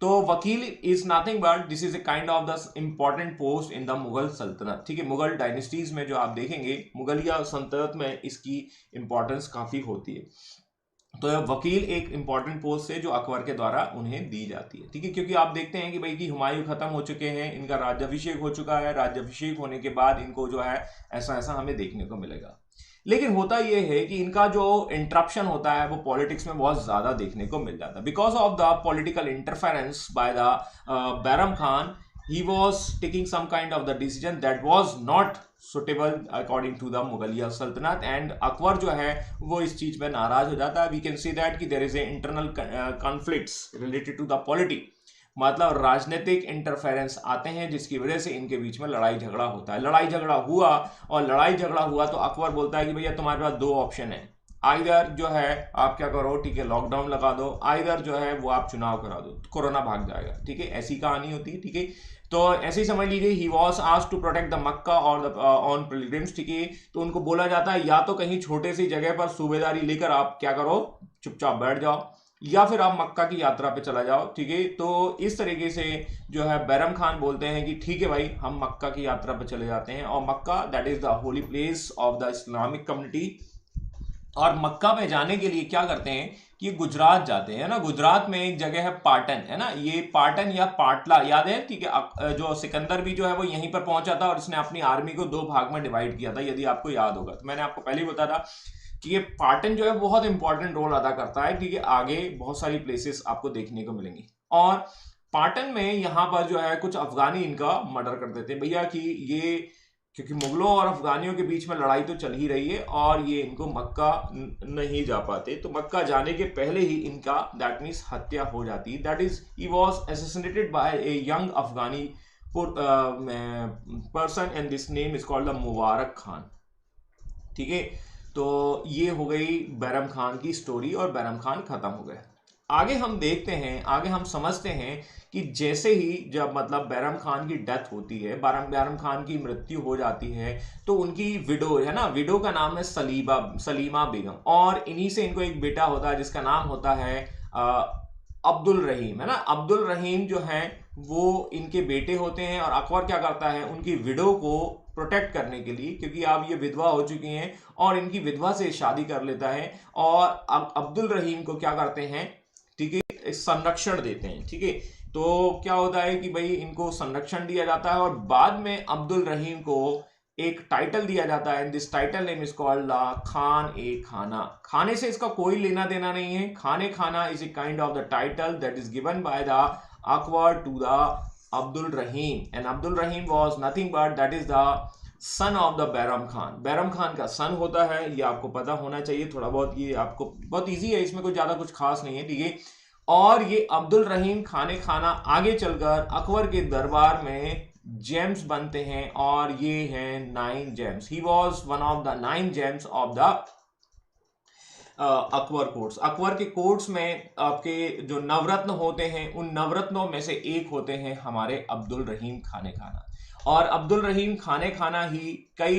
तो वकील is nothing but this is a kind of the important post in the Mughal सल्तनत, ठीक है। मुगल डायनेस्टीज में जो आप देखेंगे, मुगलिया सल्तनत में इसकी इंपॉर्टेंस काफी होती है। तो वकील एक इंपॉर्टेंट पोस्ट है जो अकबर के द्वारा उन्हें दी जाती है, ठीक है। क्योंकि आप देखते हैं कि भाई कि हुमायूं खत्म हो चुके हैं, इनका राज्याभिषेक हो चुका है, राज्याभिषेक होने के बाद इनको जो है ऐसा ऐसा हमें देखने को मिलेगा। लेकिन होता यह है कि इनका जो इंटरप्शन होता है वो पॉलिटिक्स में बहुत ज्यादा देखने को मिल जाता है। Because of the political interference by the Bairam Khan, he was taking some kind of the decision that was not suitable according to the Mughaliya Sultanate, and Akbar जो है वो इस चीज में नाराज हो जाता है। We can see that कि there is a internal conflicts related to the polity, मतलब राजनीतिक इंटरफेरेंस आते हैं जिसकी वजह से इनके बीच में लड़ाई झगड़ा होता है। लड़ाई झगड़ा हुआ तो अकबर बोलता है कि भैया तुम्हारे पास दो ऑप्शन है, आइदर जो है आप क्या करो, ठीक है, लॉकडाउन लगा दो, आइदर जो है वो आप चुनाव करा दो, कोरोना भाग जाएगा, ठीक है। ऐसी कहानी होती है, ठीक है। तो ऐसे ही समझ लीजिए, he was asked to protect the Mecca और द ऑन पिलग्रिम्स, ठीक है। तो उनको बोला जाता है या तो कहीं छोटे सी जगह पर सूबेदारी लेकर आप क्या करो, चुपचाप बैठ जाओ, या फिर आप मक्का की यात्रा पे चला जाओ, ठीक है। तो इस तरीके से जो है बैरम खान बोलते हैं कि ठीक है भाई, हम मक्का की यात्रा पे चले जाते हैं। और Mecca that is the holy place of the Islamic community. और मक्का में जाने के लिए क्या करते हैं कि गुजरात जाते हैं ना। गुजरात में एक जगह है पाटन, है ना, ये पाटन या पाटला याद है, ठीक है। जो सिकंदर भी जो है वो यहीं पर पहुंचा था और इसने अपनी आर्मी को दो भाग में डिवाइड किया था, यदि आपको याद होगा। तो मैंने आपको पहले ही बताया था कि ये पाटन जो है बहुत इंपॉर्टेंट रोल अदा करता है, ठीक है। आगे बहुत सारी प्लेसेस आपको देखने को मिलेंगी। और पाटन में यहाँ पर जो है कुछ अफगानी इनका मर्डर कर देते हैं भैया, कि ये क्योंकि मुगलों और अफगानियों के बीच में लड़ाई तो चल ही रही है और ये इनको मक्का नहीं जा पाते। तो मक्का जाने के पहले ही इनका दैट मीन्स हत्या हो जाती है। That is he was assassinated by a young Afghani person and this name is called the Mubarak Khan, ठीक है। तो ये हो गई बैरम खान की स्टोरी और बैरम खान खत्म हो गए। आगे हम देखते हैं, आगे हम समझते हैं कि जैसे ही जब मतलब बैरम खान की डेथ होती है, बैरम खान की मृत्यु हो जाती है, तो उनकी विडो है ना, विडो का नाम है सलीमा बेगम, और इन्हीं से इनको एक बेटा होता है जिसका नाम होता है अब्दुल रहीम, है ना। अब्दुल रहीम जो है वो इनके बेटे होते हैं। और अकबर क्या करता है, उनकी विडो को प्रोटेक्ट करने के लिए, क्योंकि अब ये विधवा हो चुकी हैं, और इनकी विधवा से शादी कर लेता है। और अब अब्दुल रहीम को क्या करते हैं, ठीक है, संरक्षण देते हैं, ठीक है। तो क्या होता है कि भाई इनको संरक्षण दिया जाता है और बाद में अब्दुल रहीम को एक टाइटल दिया जाता है। This title name is called Khan e Khana. खाने से इसका कोई लेना देना नहीं है। Khane Khana is a kind of the title that is given by the Akbar to the Abdul Rahim, and Abdul Rahim was nothing but that is the son of the Bairam Khan. Bairam Khan का सन होता है, ये आपको पता होना चाहिए थोड़ा बहुत, ये आपको बहुत इजी है, इसमें कुछ ज्यादा कुछ खास नहीं है, ठीक है। और ये अब्दुल रहीम खाने खाना आगे चलकर अकबर के दरबार में जेम्स बनते हैं, और ये हैं 9 James. He was one of the 9 James of the Akbar courts. Akbar के कोर्ट्स में आपके जो नवरत्न होते हैं, उन नवरत्नों में से एक होते हैं हमारे अब्दुल रहीम खाने खाना। और अब्दुल रहीम खाने खाना ही कई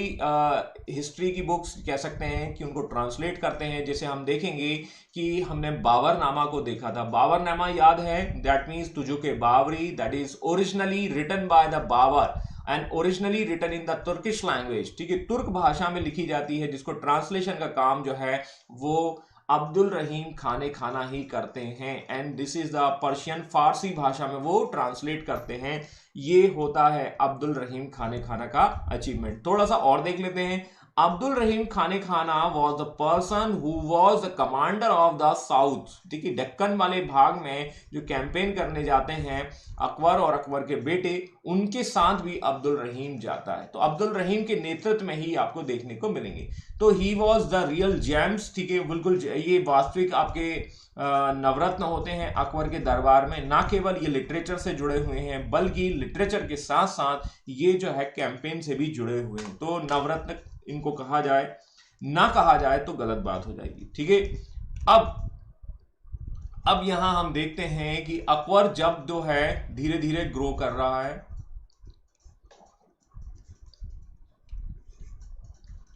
हिस्ट्री की बुक्स कह सकते हैं कि उनको ट्रांसलेट करते हैं। जैसे हम देखेंगे कि हमने बाबरनामा को देखा था। बाबरनामा याद है, that means Tuzuk-e Baburi, that is originally written by the Babur and originally written in the Turkish language, ठीक है, तुर्क भाषा में लिखी जाती है, जिसको ट्रांसलेशन का काम जो है वो अब्दुल रहीम खाने खाना ही करते हैं। And this is the Persian, फारसी भाषा में वो ट्रांसलेट करते हैं। ये होता है अब्दुल रहीम खाने खाना का अचीवमेंट। थोड़ा सा और देख लेते हैं। अब्दुल रहीम खाने खाना was the person who was the commander of the south, ठीक है, दक्कन वाले भाग में जो कैंपेन करने जाते हैं अकबर और अकबर के बेटे, उनके साथ भी अब्दुल रहीम जाता है। तो अब्दुल रहीम के नेतृत्व में ही आपको देखने को मिलेंगे। तो ही वॉज द रियल जेम्स, ठीक है, बिल्कुल ये वास्तविक आपके नवरत्न होते हैं अकबर के दरबार में। ना केवल ये लिटरेचर से जुड़े हुए हैं, बल्कि लिटरेचर के साथ साथ ये जो है कैंपेन से भी जुड़े हुए हैं। तो नवरत्न इनको कहा जाए, ना कहा जाए तो गलत बात हो जाएगी, ठीक है। अब अब यहां हम देखते हैं कि अकबर जब जो है धीरे धीरे ग्रो कर रहा है,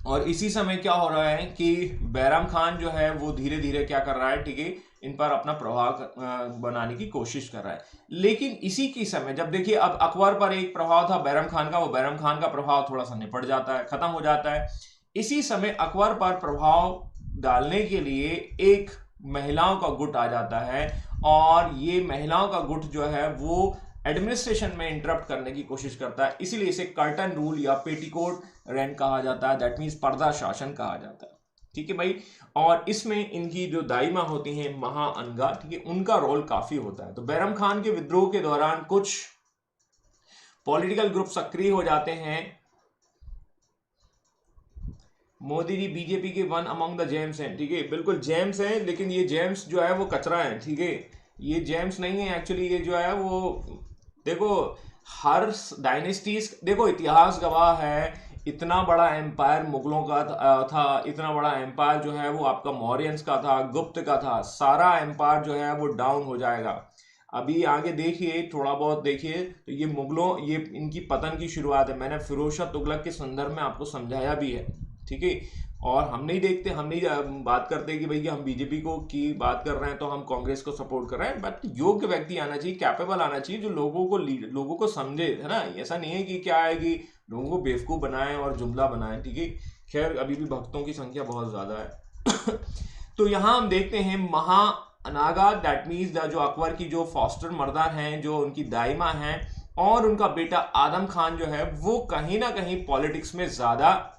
और इसी समय क्या हो रहा है कि बैराम खान जो है वो धीरे धीरे क्या कर रहा है, ठीक है, इन पर अपना प्रभाव बनाने की कोशिश कर रहा है। लेकिन इसी के समय जब देखिए अब अकबर पर एक प्रभाव था बैराम खान का, वो बैराम खान का प्रभाव थोड़ा सा निपट जाता है, खत्म हो जाता है। इसी समय अकबर पर प्रभाव डालने के लिए एक महिलाओं का गुट आ जाता है, और ये महिलाओं का गुट जो है वो एडमिनिस्ट्रेशन में इंटरप्ट करने की कोशिश करता है। इसीलिए इसे कर्टन रूल या पेटीकोट रेंट कहा जाता है, दैट मीन्स पर्दा शासन कहा जाता है, ठीक है भाई। और इसमें इनकी जो दाइमा होती हैं महाअनगा, ठीक है, उनका रोल काफी होता है। तो बैरम खान के विद्रोह के दौरान कुछ पॉलिटिकल ग्रुप सक्रिय हो जाते हैं। मोदी जी बीजेपी के वन अमंग द जेम्स हैं, ठीक है, बिल्कुल जेम्स हैं, लेकिन ये जेम्स जो है वो कचरा है, ठीक है, ये जेम्स नहीं है एक्चुअली, ये जो है वो देखो हर डायनेस्टीज, देखो इतिहास गवाह है, इतना बड़ा एम्पायर मुगलों का था, इतना बड़ा एम्पायर जो है वो आपका मौर्यंस का था, गुप्त का था, सारा एम्पायर जो है वो डाउन हो जाएगा। अभी आगे देखिए, थोड़ा बहुत देखिए, तो ये मुगलों, ये इनकी पतन की शुरुआत है। मैंने फिरोज शाह तुगलक के संदर्भ में आपको समझाया भी है, ठीक है। और हम नहीं देखते, हम नहीं बात करते कि भैया हम बीजेपी को की बात कर रहे हैं तो हम कांग्रेस को सपोर्ट कर रहे हैं, बट योग्य व्यक्ति आना चाहिए, कैपेबल आना चाहिए, जो लोगों को समझे, है ना। ऐसा नहीं है कि क्या है कि लोगों को बेवकूफ बनाए और जुमला बनाए, ठीक है। खैर अभी भी भक्तों की संख्या बहुत ज्यादा है। तो यहां हम देखते हैं महा अनागा, दैट मीन्स जो अकबर की जो फॉस्टर मर्दार हैं, जो उनकी दाइमा हैं, और उनका बेटा आदम खान जो है वो कहीं ना कहीं पॉलिटिक्स में ज्यादा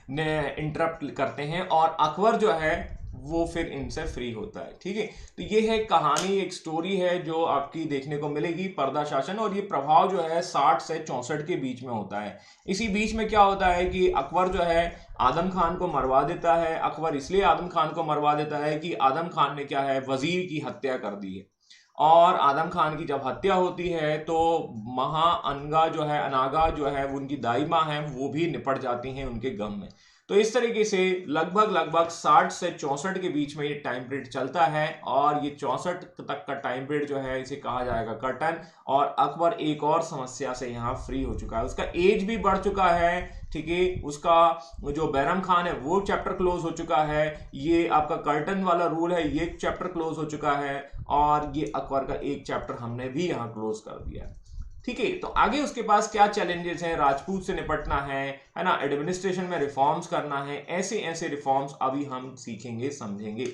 ने इंटरप्ट करते हैं, और अकबर जो है वो फिर इनसे फ्री होता है, ठीक है। तो ये है कहानी, एक स्टोरी है जो आपकी देखने को मिलेगी, पर्दा शासन। और ये प्रभाव जो है 60 से 64 के बीच में होता है। इसी बीच में क्या होता है कि अकबर जो है आदम खान को मरवा देता है। अकबर इसलिए आदम खान को मरवा देता है कि आदम खान ने क्या है, वजीर की हत्या कर दी है। और आदम खान की जब हत्या होती है तो महाअनगा जो है, अनागा जो है, वो उनकी दाइमा है, वो भी निपट जाती हैं उनके गम में। तो इस तरीके से लगभग 60 से 64 के बीच में ये टाइम पीरियड चलता है, और ये 64 तक का टाइम पीरियड जो है इसे कहा जाएगा कर्टन। और अकबर एक और समस्या से यहाँ फ्री हो चुका है, उसका एज भी बढ़ चुका है, ठीक है, उसका जो बैरम खान है वो चैप्टर क्लोज हो चुका है, ये आपका कर्टन वाला रूल है ये चैप्टर क्लोज हो चुका है, और ये अकबर का एक चैप्टर हमने भी यहाँ क्लोज कर दिया है, ठीक है। तो आगे उसके पास क्या चैलेंजेस हैं, राजपूत से निपटना है ना, एडमिनिस्ट्रेशन में रिफॉर्म्स करना है, ऐसे ऐसे रिफॉर्म्स अभी हम सीखेंगे, समझेंगे।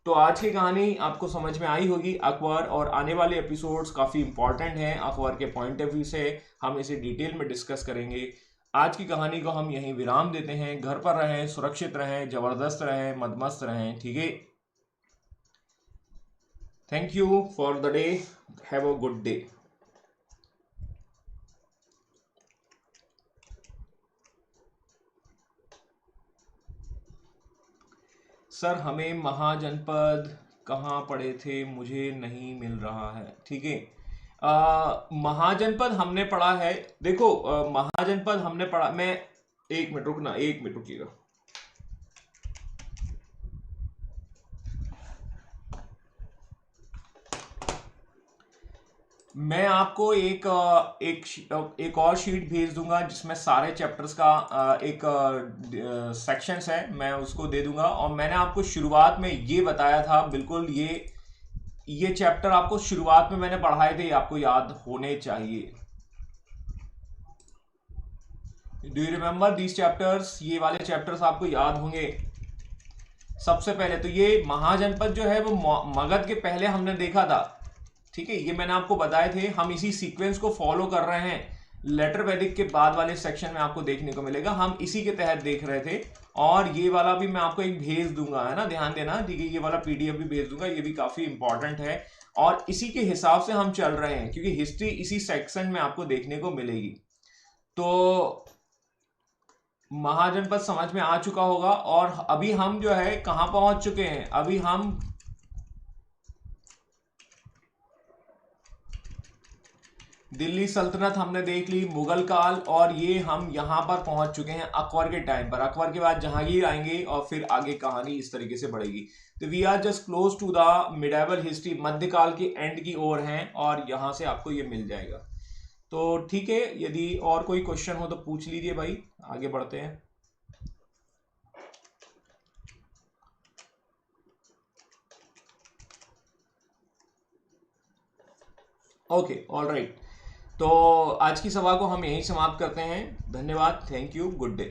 तो आज की कहानी आपको समझ में आई होगी अकबर, और आने वाले एपिसोड्स काफ़ी इंपॉर्टेंट हैं अकबर के पॉइंट ऑफ व्यू से, हम इसे डिटेल में डिस्कस करेंगे। आज की कहानी को हम यहीं विराम देते हैं। घर पर रहें, सुरक्षित रहें, जबरदस्त रहें, मदमस्त रहें, ठीक है। Thank you for the day, have a good day. Sir हमें महाजनपद कहाँ पढ़े थे, मुझे नहीं मिल रहा है, ठीक है। महाजनपद हमने पढ़ा है, देखो महाजनपद हमने पढ़ा, मैं एक मिनट रुकना, एक मिनट रुकिएगा। मैं आपको एक और शीट भेज दूंगा जिसमें सारे चैप्टर्स का एक सेक्शंस है, मैं उसको दे दूंगा। और मैंने आपको शुरुआत में ये बताया था, बिल्कुल ये चैप्टर आपको शुरुआत में मैंने पढ़ाए थे, आपको याद होने चाहिए। Do you remember these chapters, ये वाले चैप्टर्स आपको याद होंगे। सबसे पहले तो ये महाजनपद जो है वो मगध के पहले हमने देखा था, ठीक है, ये मैंने आपको बताए थे। हम इसी सीक्वेंस को फॉलो कर रहे हैं, लेटर वैदिक के बाद वाले सेक्शन में आपको देखने को मिलेगा, हम इसी के तहत देख रहे थे। और ये वाला भी मैं आपको एक भेज दूंगा, है ना, ध्यान देना, ठीक है, ये वाला पीडीएफ भी भेज दूंगा, ये भी काफी इंपॉर्टेंट है। और इसी के हिसाब से हम चल रहे हैं, क्योंकि हिस्ट्री इसी सेक्शन में आपको देखने को मिलेगी। तो महाजनपद समझ में आ चुका होगा। और अभी हम जो है कहां पहुंच चुके हैं, अभी दिल्ली सल्तनत हमने देख ली, मुगल काल, और ये हम यहाँ पर पहुंच चुके हैं अकबर के टाइम पर। अकबर के बाद जहांगीर आएंगे और फिर आगे कहानी इस तरीके से बढ़ेगी। तो we are just close to the medieval history, मध्यकाल के एंड की ओर हैं, और यहाँ से आपको ये मिल जाएगा। तो ठीक है, यदि और कोई क्वेश्चन हो तो पूछ लीजिए भाई, आगे बढ़ते हैं। Okay, all right. तो आज की सभा को हम यहीं समाप्त करते हैं। धन्यवाद, थैंक यू, गुड डे।